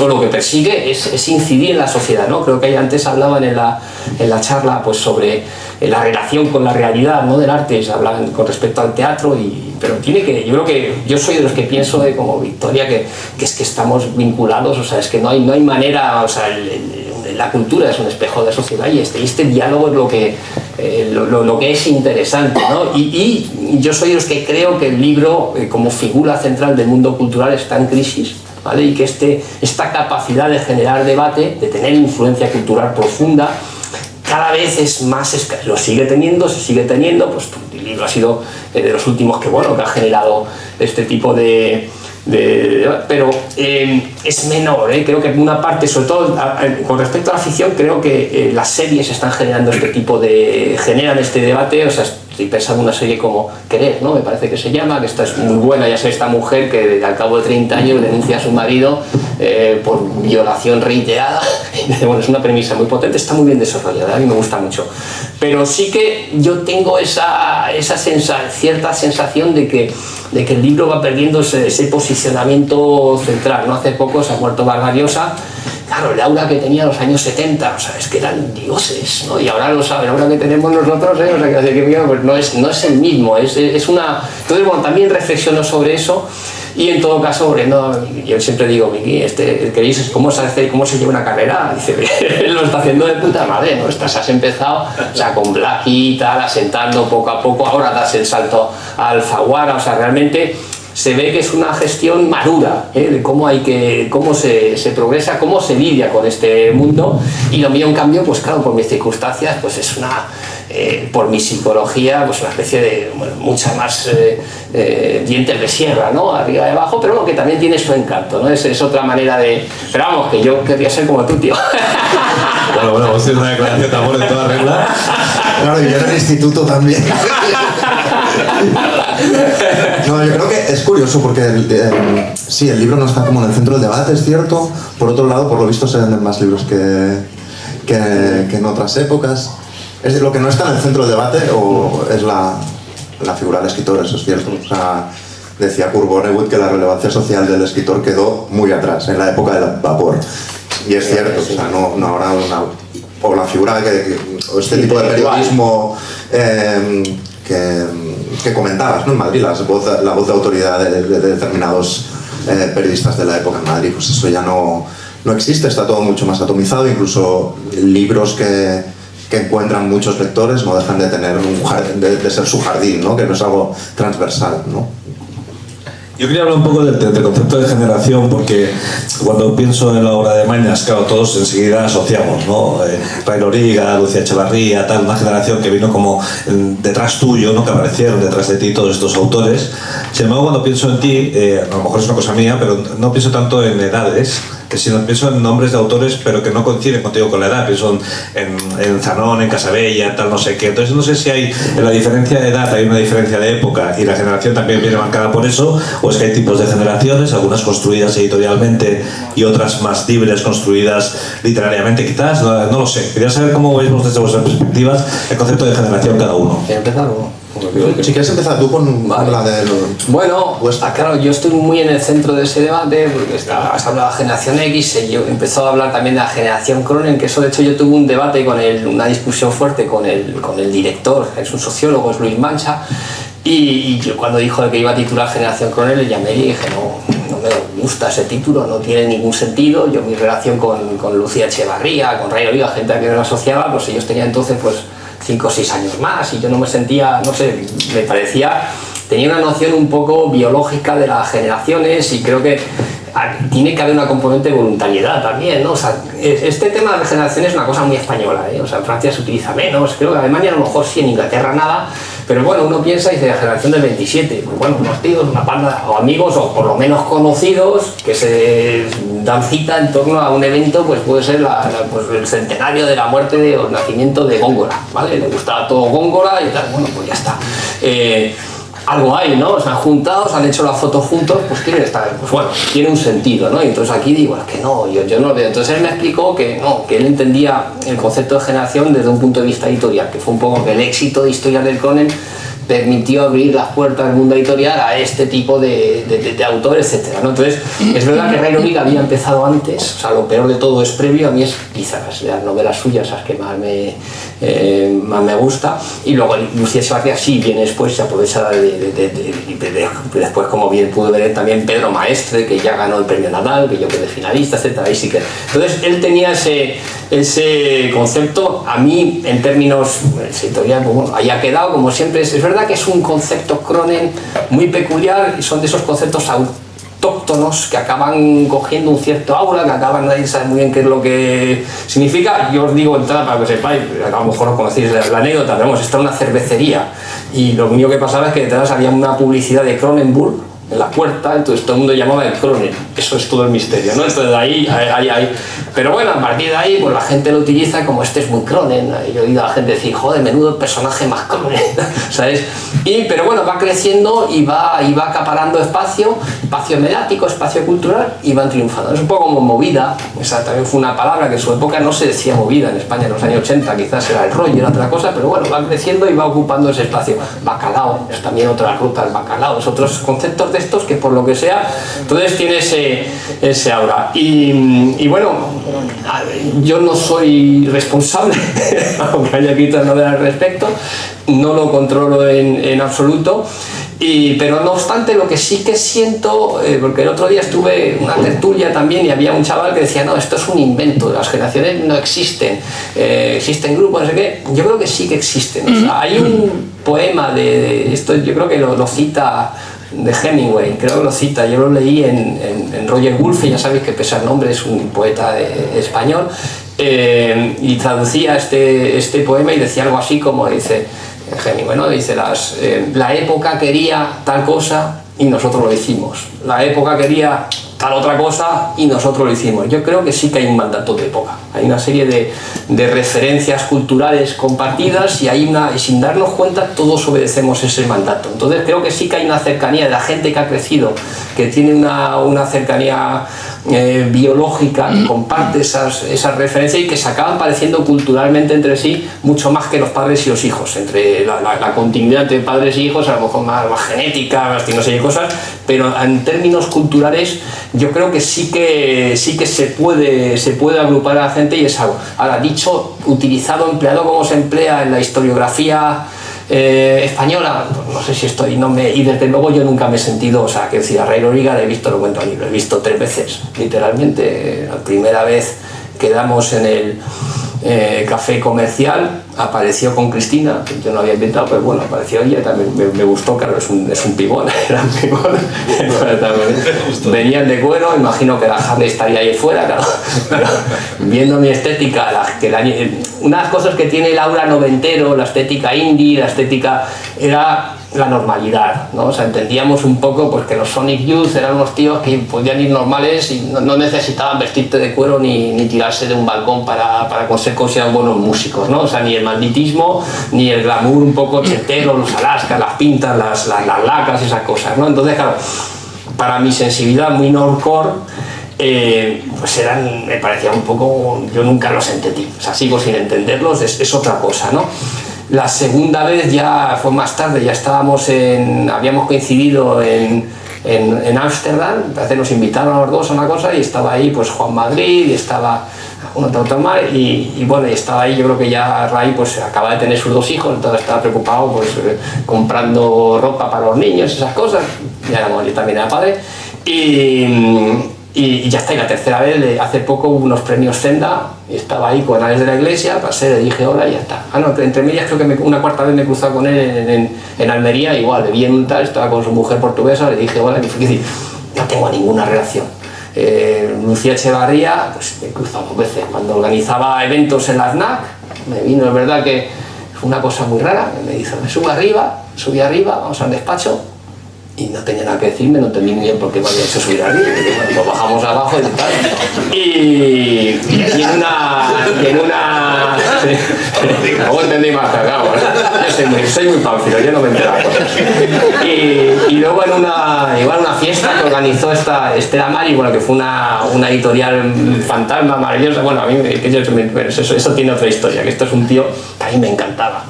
o lo que persigue es incidir en la sociedad, ¿no? Creo que antes hablaban en la charla pues sobre la relación con la realidad, ¿no? Del arte, se hablaban con respecto al teatro, pero yo creo que yo soy de los que pienso como Victoria que es que estamos vinculados, o sea, es que no hay manera, o sea, la cultura es un espejo de la sociedad y este diálogo es lo que es interesante, ¿no? Y yo soy de los que creo que el libro como figura central del mundo cultural está en crisis, ¿vale? Y que esta capacidad de generar debate, de tener influencia cultural profunda, cada vez es más escaso. Lo se sigue teniendo, pues el libro ha sido de los últimos que ha generado este tipo de pero es menor, creo que una parte, sobre todo con respecto a la ficción, creo que las series están generando generan este debate, o sea, estoy pensando en una serie como Querer, ¿no? Me parece que se llama, que esta es muy buena, ya sé, esta mujer que al cabo de 30 años denuncia a su marido por violación reiterada. Bueno, es una premisa muy potente, está muy bien desarrollada, a mí me gusta mucho. Pero sí que yo tengo cierta sensación de que el libro va perdiendo ese posicionamiento central, ¿no? Hace poco se ha muerto Vargas Llosa. Claro, el aura que tenía en los años 70, o sea, es que eran dioses, ¿no? Y ahora el aura que tenemos nosotros, o sea, que pues no es el mismo, es una... Entonces, bueno, también reflexiono sobre eso, y en todo caso, yo siempre digo, Miki, ¿queréis cómo se lleva una carrera? Dice, él lo está haciendo de puta madre, ¿no? Has empezado, o sea, con Blackie y tal, asentando poco a poco, ahora das el salto a Alfaguara, o sea, realmente se ve que es una gestión madura, de cómo se progresa, cómo se lidia con este mundo, y lo mío en cambio, pues claro, por mis circunstancias, pues es por mi psicología, pues una especie de, mucha más dientes de sierra, ¿no? Arriba y abajo, pero bueno, que también tiene su encanto, ¿no? Es otra manera de... Pero vamos, que yo querría ser como tú, tío.
Bueno, vamos a hacer una declaración de amor en toda regla.
Claro, y yo en el instituto también. No, yo creo que es curioso porque sí, el libro no está como en el centro del debate, es cierto. Por otro lado, por lo visto se venden más libros que en otras épocas. Es decir, lo que no está en el centro del debate es la figura del escritor, eso es cierto. O sea, decía Kurt Vonnegut que la relevancia social del escritor quedó muy atrás, en la época del vapor. Y es cierto, o sea, no habrá o la figura o este tipo de periodismo que comentabas, ¿no? En Madrid, la voz de autoridad de determinados periodistas de la época en Madrid, pues eso ya no existe, está todo mucho más atomizado, incluso libros que encuentran muchos lectores no dejan de tener de ser su jardín, ¿no? Que no es algo transversal, ¿no?
Yo quería hablar un poco del concepto de generación, porque cuando pienso en la obra de Mañas, claro, todos enseguida asociamos, ¿no? Ray Loriga, Lucía Echevarría, tal, una generación que vino como detrás tuyo, ¿no? Que aparecieron detrás de ti todos estos autores. Sin embargo, cuando pienso en ti, a lo mejor es una cosa mía, pero no pienso tanto en edades, sino pienso en nombres de autores, pero que no coinciden contigo con la edad. Pienso en Zanón, en Casabella, tal, no sé qué. Entonces no sé si hay, en la diferencia de edad hay una diferencia de época y la generación también viene marcada por eso, o es que hay tipos de generaciones, algunas construidas editorialmente y otras más libres, construidas literariamente quizás, no lo sé. Quería saber cómo veis desde vuestras perspectivas el concepto de generación cada uno.
Si quieres empezar tú con la de...
Bueno, claro, yo estoy muy en el centro de ese debate porque has hablado de la generación X y yo empezó a hablar también de la generación Cronen, que eso de hecho yo tuve un debate una discusión fuerte con el director, es un sociólogo, es Luis Mancha, y yo cuando dijo que iba a titular Generación Cronen le llamé y dije no me gusta ese título, no tiene ningún sentido. Yo mi relación con Lucía Echevarría, con Ray Loriga, gente a que me asociaba, pues ellos tenían entonces pues 5 o 6 años más y yo no me sentía, no sé, me parecía, tenía una noción un poco biológica de las generaciones y creo que tiene que haber una componente de voluntariedad también, ¿no? O sea, este tema de generaciones es una cosa muy española, ¿eh? O sea, en Francia se utiliza menos, creo que en Alemania a lo mejor sí, en Inglaterra nada, pero bueno, uno piensa y dice la generación del 27, pues bueno, unos tíos, una banda o amigos o por lo menos conocidos que se dan cita en torno a un evento, pues puede ser pues el centenario de la muerte o el nacimiento de Góngora, ¿vale? Le gustaba todo Góngora y tal, bueno, pues ya está. Algo hay, ¿no? Se han juntado, se han hecho la foto juntos, pues quieren estar, pues bueno, tiene un sentido, ¿no? Y entonces aquí digo, es que no, yo no lo veo. Entonces él me explicó que no, que él entendía el concepto de generación desde un punto de vista editorial, que fue un poco que el éxito de Historia del Cronen permitió abrir las puertas del mundo editorial a este tipo de autores, etcétera, ¿no? Entonces, es verdad que Ray Loriga había empezado antes, o sea, lo peor de todo es previo, a mí es quizás las novelas suyas las que más me gusta, y luego Lucía Echevarría sí viene después, se aprovecha después, como bien pude ver también Pedro Maestre, que ya ganó el premio Nadal, que yo quedé finalista, etcétera, y sí que... Entonces, él tenía ese concepto, a mí, en términos editorial, pues bueno, ahí ha quedado, como siempre, es verdad que es un concepto Cronen muy peculiar y son de esos conceptos autóctonos que acaban cogiendo un cierto aura, que acaban nadie sabe muy bien qué es lo que significa. Yo os digo entrada para que sepáis, a lo mejor no conocéis la anécdota, pero está en una cervecería y lo único que pasaba es que detrás había una publicidad de Kronenbourg en la puerta, entonces todo el mundo llamaba el Cronen, eso es todo el misterio, ¿no? Entonces de ahí, pero bueno, a partir de ahí pues la gente lo utiliza como este es muy Cronen, y yo he oído a la gente decir, joder, menudo personaje más Cronen, ¿sabes? Pero bueno, va creciendo y va acaparando espacio mediático, espacio cultural y van triunfando. Es un poco como movida, esa también fue una palabra que en su época no se decía movida, en España en los años 80 quizás era el rollo, era otra cosa, pero bueno, va creciendo y va ocupando ese espacio. Bacalao, es también otra ruta, el bacalao, es otros conceptos de estos que por lo que sea, entonces tiene ese aura. Y bueno, yo no soy responsable, aunque haya escrito novelas al respecto, no lo controlo en absoluto. Pero no obstante, lo que sí que siento, porque el otro día estuve en una tertulia también y había un chaval que decía, no, esto es un invento, las generaciones no existen, existen grupos, no sé qué. Yo creo que sí que existen. O sea, hay un poema de esto, yo creo que lo cita de Hemingway, creo que lo cita, yo lo leí en Roger Wolfe, ya sabéis que pese al nombre es un poeta español, y traducía este poema y decía algo así como dice Hemingway, ¿no? Dice la época quería tal cosa y nosotros lo hicimos, la época quería tal otra cosa y nosotros lo hicimos. Yo creo que sí que hay un mandato de época, hay una serie de referencias culturales compartidas y sin darnos cuenta todos obedecemos ese mandato. Entonces creo que sí que hay una cercanía de la gente que ha crecido, que tiene una cercanía biológica, que comparte esas referencias y que se acaban pareciendo culturalmente entre sí mucho más que los padres y los hijos, entre la continuidad entre padres y hijos, a lo mejor más genética, más no sé qué cosas, pero en términos culturales yo creo que sí que se puede agrupar a la gente y es algo. Ahora, dicho, utilizado, empleado como se emplea en la historiografía española, pues no sé si y desde luego yo nunca me he sentido, o sea, que decir, a Ray Loriga he visto, lo cuento allí, lo he visto 3 veces, literalmente. La primera vez quedamos en el café comercial, apareció con Cristina, que yo no había inventado, pero bueno, apareció ella, también me gustó, claro, es un pibón, era un pibón. Venían de cuero, imagino que la Harley estaría ahí fuera, claro. Pero viendo mi estética, unas cosas que tiene el aura noventero, la estética indie, la estética era la normalidad, ¿no? O sea, entendíamos un poco pues que los Sonic Youth eran unos tíos que podían ir normales y no necesitaban vestirte de cuero ni tirarse de un balcón para ser considerados buenos músicos, ¿no? O sea, ni el malditismo, ni el glamour un poco chetero, los Alaska, las pintas, las lacas, esas cosas, ¿no? Entonces, claro, para mi sensibilidad muy normcore, pues me parecía un poco, yo nunca los entendí, o sea, sigo sin entenderlos, es otra cosa, ¿no? La segunda vez ya fue más tarde, ya habíamos coincidido en Ámsterdam, parece nos invitaron a los dos a una cosa y estaba ahí pues Juan Madrid y estaba otro más y bueno, y estaba ahí, yo creo que ya Ray pues acaba de tener sus 2 hijos, entonces estaba preocupado pues comprando ropa para los niños, esas cosas, yo también era padre y ya está. Y la tercera vez, hace poco hubo unos premios Zenda y estaba ahí con Alex de la Iglesia, pasé, le dije hola y ya está. Entre medias creo que una cuarta vez me he cruzado con él en Almería, igual, le vi en un tal, estaba con su mujer portuguesa, le dije hola y me fui a decir, no tengo ninguna relación. Lucía Echevarría, pues me he cruzado 2 veces, cuando organizaba eventos en la FNAC, me vino, es verdad que fue una cosa muy rara, me dice, subí arriba, vamos al despacho, y no tenía nada que decirme, no entendí muy bien por qué me había hecho subir arriba, bueno, pues bajamos abajo y tal, y en una luego entendí más cagado, yo soy muy pánfilo, yo no me entero de cosas, y luego en una fiesta que organizó Estela Mari, bueno, que fue una editorial fantasma maravillosa, bueno, a mí eso tiene otra historia, que esto es un tío que a mí me encantaba.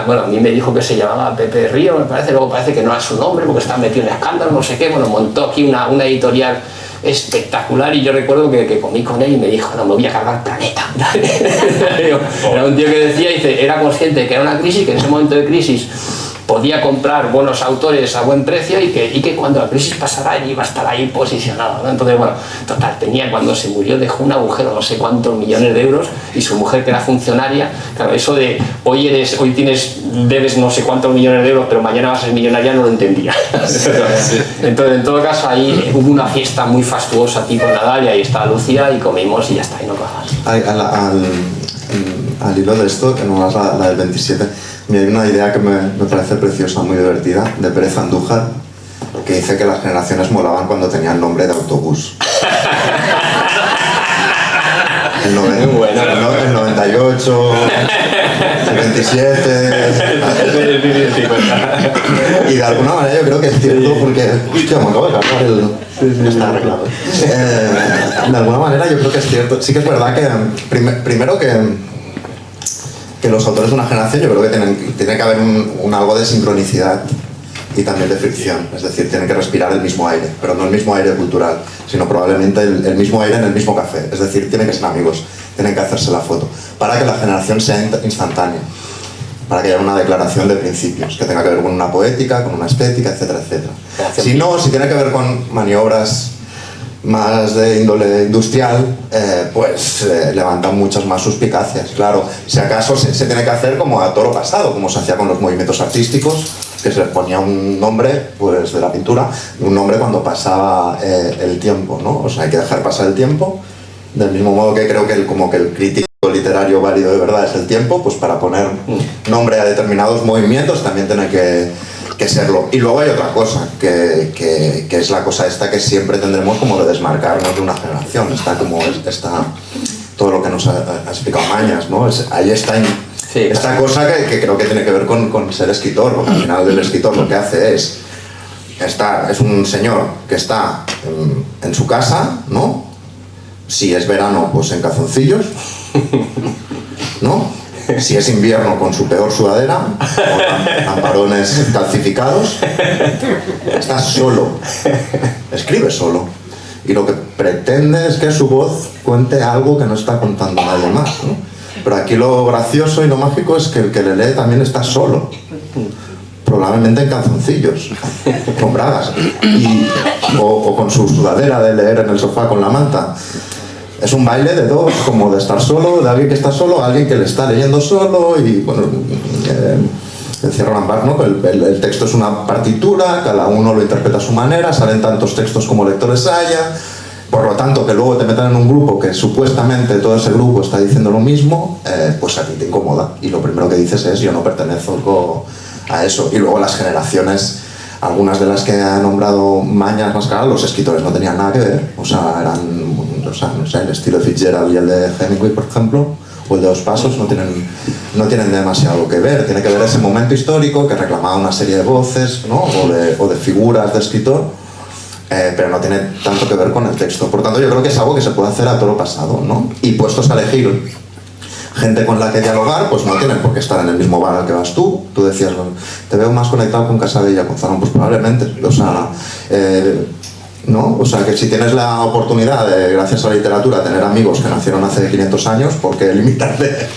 Bueno, a mí me dijo que se llamaba Pepe Río, me parece, luego parece que no era su nombre porque estaba metido en escándalo, no sé qué, bueno, montó aquí una editorial espectacular y yo recuerdo que comí con él y me dijo, no, me voy a cargar Planeta. Era un tío que decía, era consciente de que era una crisis, que en ese momento de crisis podía comprar buenos autores a buen precio y que cuando la crisis pasara él iba a estar ahí posicionado, ¿no? Entonces, bueno, total, cuando se murió dejó un agujero no sé cuántos millones de euros y su mujer, que era funcionaria, claro, eso de hoy debes no sé cuántos millones de euros pero mañana vas a ser millonaria, no lo entendía. Entonces, en todo caso, ahí hubo una fiesta muy fastuosa tipo Nadal y ahí estaba Lucía y comimos y ya está, y no cojas.
Al hilo de esto, que no es la del 27, hay una idea que me parece preciosa, muy divertida, de Pérez Andújar, que dice que las generaciones molaban cuando tenían nombre de autobús. El 98, el 27... Y de alguna manera yo creo que es cierto porque... Hostia, me acabo de cargar el... Está arreglado. De alguna manera yo creo que es cierto. Sí que es verdad que... Primero que los autores de una generación yo creo que tiene que haber algo de sincronicidad y también de fricción, es decir, tienen que respirar el mismo aire, pero no el mismo aire cultural, sino probablemente el mismo aire en el mismo café, es decir, tienen que ser amigos, tienen que hacerse la foto, para que la generación sea instantánea, para que haya una declaración de principios, que tenga que ver con una poética, con una estética, etcétera, etcétera. Si no, si tiene que ver con maniobras más de índole industrial, pues levantan muchas más suspicacias. Claro, si acaso se tiene que hacer como a toro pasado, como se hacía con los movimientos artísticos, que se les ponía un nombre pues, de la pintura, un nombre cuando pasaba el tiempo, ¿no? O sea, hay que dejar pasar el tiempo, del mismo modo que creo que el crítico literario válido de verdad es el tiempo, pues para poner nombre a determinados movimientos también tiene que que serlo. Y luego hay otra cosa, que es la cosa esta que siempre tendremos como de desmarcarnos de una generación. Está como está todo lo que nos ha explicado Mañas, ¿no? Ahí está esta cosa que creo que tiene que ver con ser escritor, porque al final el escritor lo que hace es un señor que está en su casa, ¿no? Si es verano, pues en calzoncillos, ¿no? Si es invierno, con su peor sudadera o lamparones calcificados. Está solo, escribe solo, y lo que pretende es que su voz cuente algo que no está contando nadie más, ¿no? Pero aquí lo gracioso y lo mágico es que el que le lee también está solo, probablemente en calzoncillos, con bragas, o con su sudadera de leer en el sofá con la manta. Es un baile de dos, como de estar solo, de alguien que está solo, a alguien que le está leyendo solo, y bueno, decía Roland Barthes, ¿no? El texto es una partitura, cada uno lo interpreta a su manera, salen tantos textos como lectores haya, por lo tanto que luego te metan en un grupo que supuestamente todo ese grupo está diciendo lo mismo, pues a ti te incomoda, y lo primero que dices es yo no pertenezco a eso. Y luego las generaciones, algunas de las que ha nombrado Mañas Mascaral, los escritores no tenían nada que ver, o sea, no sé, el estilo de Fitzgerald y el de Hemingway, por ejemplo, o el de Dos Pasos, no tienen demasiado que ver. Tiene que ver ese momento histórico que reclamaba una serie de voces, ¿no? o de figuras de escritor, pero no tiene tanto que ver con el texto. Por tanto, yo creo que es algo que se puede hacer a todo pasado, ¿no? Y puestos a elegir gente con la que dialogar, pues no tienen por qué estar en el mismo bar al que vas tú. Tú decías, te veo más conectado con Casabella, con Zanón, pues probablemente, o sea, ¿no? O sea, que si tienes la oportunidad de, gracias a la literatura, tener amigos que nacieron hace 500 años, ¿por qué limitarte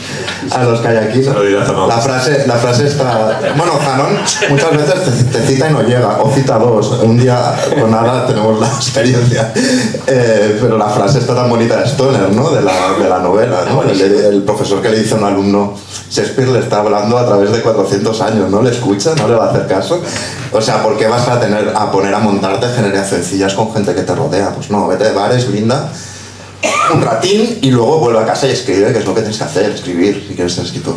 a los que hay aquí? La frase está... Bueno, Zanón muchas veces te cita y no llega, o cita dos. Un día, con nada, tenemos la experiencia. Pero la frase está tan bonita de Stoner, ¿no? De la novela, ¿no? El profesor que le dice a un alumno, Shakespeare le está hablando a través de 400 años, ¿no? Le escucha, no le va a hacer caso. O sea, ¿por qué vas a poner a montarte generacioncillas con gente que te rodea? Pues no, vete de bares, brinda un ratín y luego vuelve a casa y escribe, que es lo que tienes que hacer, escribir, si quieres ser escritor.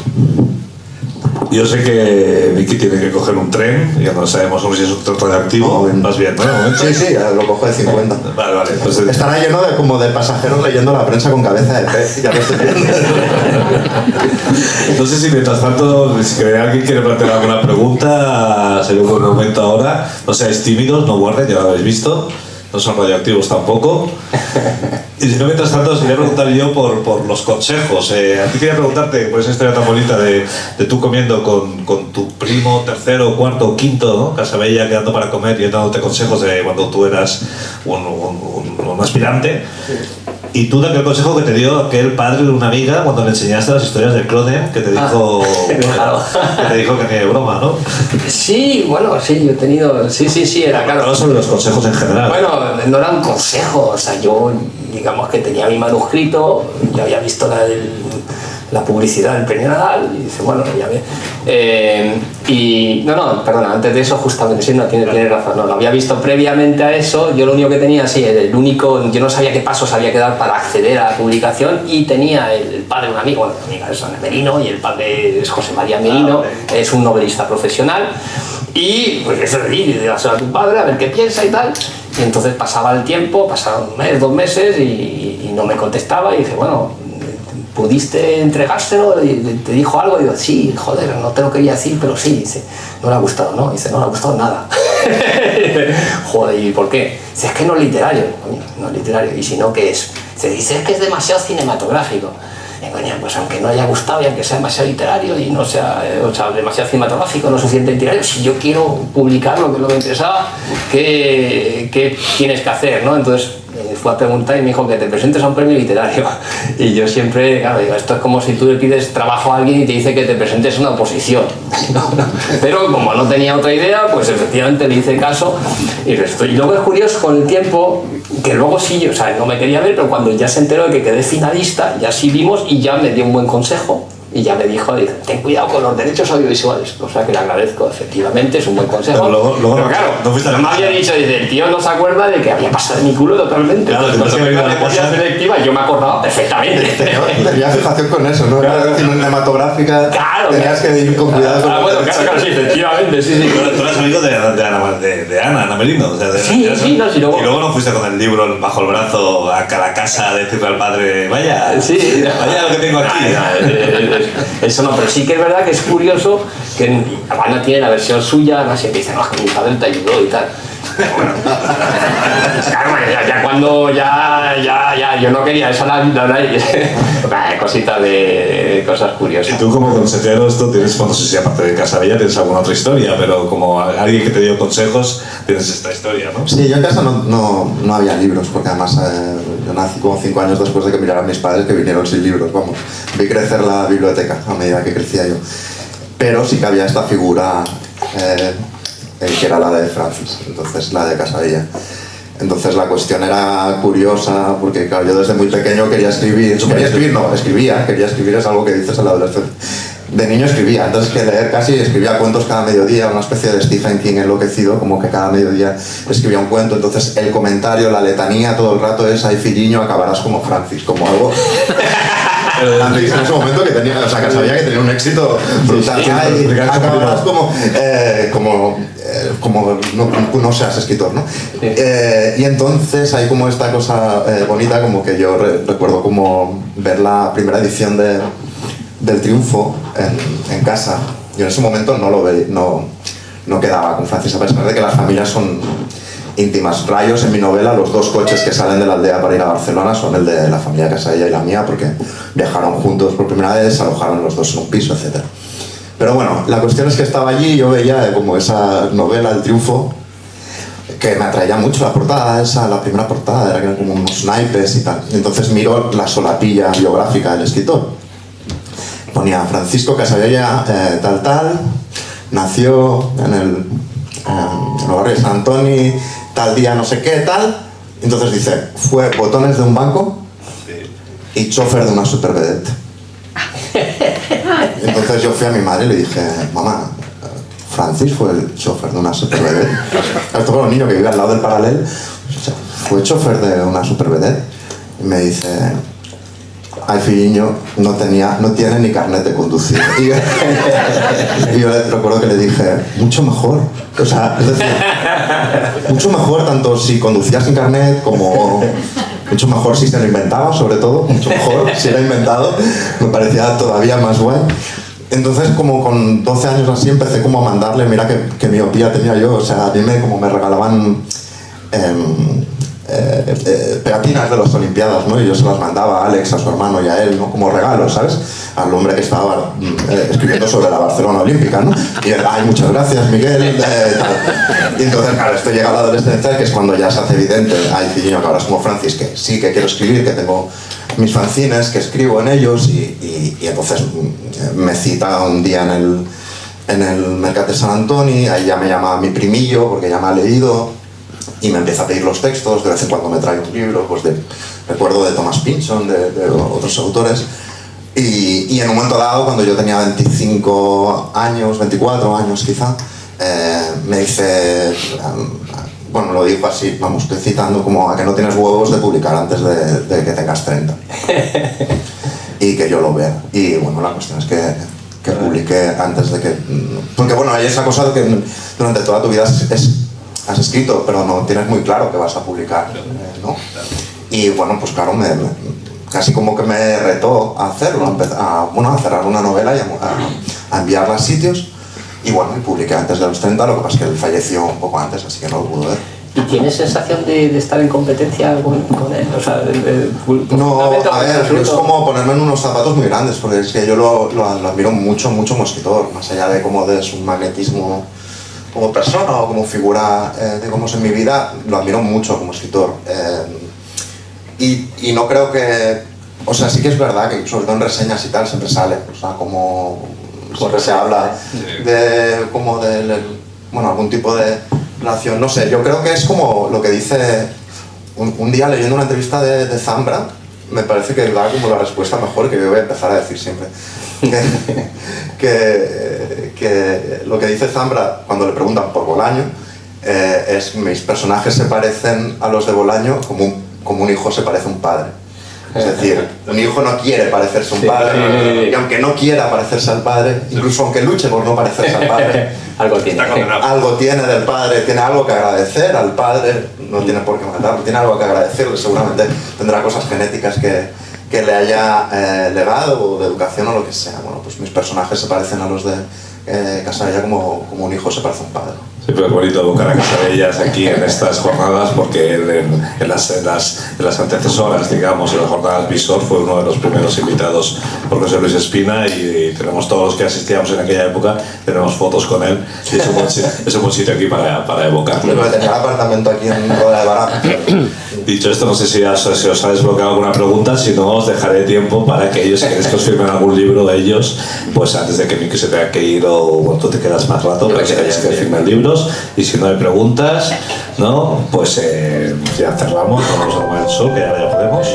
Yo sé que Vicky tiene que coger un tren, ya no sabemos si es un tren radioactivo. Vas bien, ¿no?
Sí, lo cojo de 50.
Vale. Pues
estará lleno como de pasajeros leyendo la prensa con cabeza de pez, ya lo estoy viendo.
No sé si mientras tanto, si alguien quiere plantear alguna pregunta, sería un buen momento ahora. No seáis tímidos, no guarden, ya lo habéis visto. No son radioactivos tampoco. Y si no, mientras tanto, os quería preguntar yo por los consejos. A ti quería preguntarte por esa historia tan bonita de tú comiendo con tu primo tercero, cuarto o quinto, ¿no? Casabella, quedando para comer y dándote consejos de cuando tú eras un aspirante. Y tú, aquel consejo que te dio aquel padre de una amiga cuando le enseñaste las historias del Clonem, que te dijo,
claro.
que te dijo que ni de broma, ¿no?
Sí, bueno, sí, yo he tenido... Sí, era claro.
Hablo sobre los consejos en general.
Bueno, no era un consejo, o sea, yo, digamos que tenía mi manuscrito, yo había visto la publicidad del Premio Nadal, y dice, bueno, ya ve. Perdona, antes de eso, justamente, sí, no, tiene razón, no, lo había visto previamente a eso. Yo lo único que tenía, yo no sabía qué pasos había que dar para acceder a la publicación, y tenía el padre de un amigo, la amiga es Ana Merino, y el padre es José María Merino, es un novelista profesional, y pues eso le di, dígaselo a tu padre, a ver qué piensa y tal. Y entonces pasaba el tiempo, pasaron un mes, 2 meses, y no me contestaba, y dije, bueno, ¿pudiste entregárselo? ¿Te dijo algo? Y digo, sí, joder, no te lo quería decir, pero sí. Dice, no le ha gustado, ¿no? Dice, no le ha gustado nada. Joder, ¿y por qué? Dice, es que no es literario. Coño, no es literario. ¿Y si no, qué es? Dice, es que es demasiado cinematográfico. Y coño, pues aunque no haya gustado y aunque sea demasiado literario y no sea, demasiado cinematográfico, no suficiente literario, si yo quiero publicar lo que me interesaba, ¿qué tienes que hacer, no? Entonces fue a preguntar y me dijo que te presentes a un premio literario. Y yo siempre, claro, digo, esto es como si tú le pides trabajo a alguien y te dice que te presentes a una oposición. Pero como no tenía otra idea, pues efectivamente le hice caso y resultó. Y luego es curioso con el tiempo, que luego sí, o sea, no me quería ver, pero cuando ya se enteró de que quedé finalista, ya sí vimos y ya me dio un buen consejo. y ya me dijo, dice, ten cuidado con los derechos audiovisuales, cosa que le agradezco, efectivamente, es un buen consejo.
Pero
claro,
no fuiste a la
me había dicho, dice, el tío no se acuerda de que había pasado de mi culo totalmente.
Claro,
Entonces, cuando me la memoria selectiva, yo me acordaba perfectamente.
Tenía fijación con eso, ¿no?
Claro.
Era cinematográfica,
Claro,
tenías que ir con cuidado con
bueno, claro, sí, efectivamente, sí.
Tú eres amigo de Ana Merino. O sea,
Sí, no, sí, luego.
Y luego no fuiste con el libro bajo el brazo a la casa a decirle al padre, vaya,
Sí,
vaya lo que tengo aquí.
Eso no, pero sí que es verdad que es curioso que Ana tiene la versión suya, además siempre dice, no, es que mi padre te ayudó y tal. Bueno, claro, ya cuando yo no quería eso, cositas de cosas curiosas.
Y tú como consejero esto tienes, bueno, no sé si aparte de Casa Bella tienes alguna otra historia, pero como alguien que te dio consejos tienes esta historia, ¿no?
Sí, yo en casa no había libros, porque además yo nací como 5 años después de que miraran mis padres que vinieron sin libros, vamos. Vi crecer la biblioteca a medida que crecía yo. Pero sí que había esta figura que era la de Francis, entonces la de Casa Bella. Entonces la cuestión era curiosa, porque claro, yo desde muy pequeño quería escribir, quería escribir, es algo que dices en la adolescencia. De niño escribía, entonces que leer casi escribía cuentos cada mediodía, una especie de Stephen King enloquecido, como que cada mediodía escribía un cuento, entonces el comentario, la letanía todo el rato es, ay filliño, acabarás como Francis, como algo... Francis en ese momento que tenía, o sea, que sabía que tenía un éxito brutal, acabarás como no seas escritor, ¿no? Y entonces hay como esta cosa bonita, como que yo recuerdo como ver la primera edición del Triunfo en casa. Yo en ese momento no lo veía, no quedaba con Francis, a pesar de que las familias son íntimas. Rayos, en mi novela, los 2 coches que salen de la aldea para ir a Barcelona son el de la familia Casalla y la mía, porque viajaron juntos por primera vez, se alojaron los dos en un piso, etc. Pero bueno, la cuestión es que estaba allí y yo veía como esa novela, El Triunfo, que me atraía mucho la portada esa, la primera portada, era que eran como unos naipes y tal. Entonces miro la solapilla biográfica del escritor. Ponía Francisco Casabella, tal, nació en el barrio de Sant Antoni, tal día no sé qué, tal. Entonces dice, fue botones de un banco y chofer de una supervedette. Entonces yo fui a mi madre y le dije, mamá, Francis fue el chofer de una supervedette. Esto con un niño que vive al lado del Paralel, fue chofer de una supervedette. Y me dice, ay filliño, no tiene ni carnet de conducir. Y yo recuerdo que le dije, mucho mejor. O sea, es decir, mucho mejor tanto si conducía sin carnet como mucho mejor si se lo inventaba, sobre todo, mucho mejor si era inventado, me parecía todavía más guay. Entonces, como con 12 años así, empecé como a mandarle, mira qué miopía tenía yo, o sea, a mí me regalaban pegatinas de las Olimpiadas, ¿no? Y yo se las mandaba a Alex, a su hermano y a él, ¿no? Como regalo, ¿sabes? Al hombre que estaba escribiendo sobre la Barcelona Olímpica, ¿no? Y él, ay, muchas gracias, Miguel, tal. Y entonces, claro, esto llega a la adolescencia, que es cuando ya se hace evidente, ay, filliño, que ahora es como Francis, que sí, que quiero escribir, que tengo mis fanzines, que escribo en ellos, y entonces me cita un día en el Mercat de Sant Antoni, ahí ya me llama mi primillo, porque ya me ha leído, y me empieza a pedir los textos, de vez en cuando me trae un libro, pues recuerdo de Thomas Pynchon, de otros autores, y en un momento dado, cuando yo tenía 25 años, 24 años quizá, me dice, bueno, lo digo así, vamos, estoy citando como a que no tienes huevos de publicar antes de que tengas 30, y que yo lo vea, y bueno, la cuestión es que publiqué antes de que, porque bueno, hay esa cosa de que durante toda tu vida has escrito, pero no tienes muy claro que vas a publicar, ¿no? Y bueno, pues claro, casi como que me retó a hacerlo, a cerrar una novela y a enviarla a sitios, y bueno, y publiqué antes de los 30, lo que pasa es que él falleció un poco antes, así que no lo pude ver.
¿Y tienes sensación de estar en competencia con él? O sea,
no, a ver, es como ponerme en unos zapatos muy grandes, porque es que yo lo admiro mucho como escritor, más allá de como de su magnetismo como persona o como figura, digamos, en mi vida, lo admiro mucho como escritor. Y no creo que... O sea, sí que es verdad que sobre todo en reseñas y tal siempre sale, o sea, como... Siempre se habla de bueno, algún tipo de relación, no sé, yo creo que es como lo que dice... Un día leyendo una entrevista de Zambra, me parece que da como la respuesta mejor que yo voy a empezar a decir siempre. que lo que dice Zambra cuando le preguntan por Bolaño es: mis personajes se parecen a los de Bolaño como un hijo se parece a un padre. Es decir, un hijo no quiere parecerse a un padre, y aunque no quiera parecerse al padre, incluso aunque luche por no parecerse al padre,
Algo tiene.
algo tiene del padre, tiene algo que agradecer al padre, no tiene por qué matarlo, tiene algo que agradecerle, seguramente tendrá cosas genéticas que le haya legado, o de educación o lo que sea. Bueno, pues mis personajes se parecen a los de Casalla como un hijo se parece a un padre.
Siempre es bonito evocar a Casadellas aquí en estas jornadas, porque en las antecesoras, digamos, en las jornadas Visor, fue uno de los primeros invitados por José Luis Espina, y tenemos todos los que asistíamos en aquella época, tenemos fotos con él, y es un buen sitio aquí para evocarlo.
Pero tenía el apartamento aquí en Roda de Bará.
Dicho esto, no sé si os ha desbloqueado alguna pregunta. Si no, os dejaré tiempo para que ellos, si queréis que os firmen algún libro de ellos, pues antes de que Miki se tenga que ir, o bueno, tú te quedas más rato, para que queréis que firmen libros. Y si no hay preguntas, ¿no? Pues ya cerramos, vamos a tomar el sol, que ya podemos.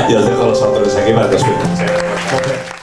Y os dejo a los autores aquí para que os firmen.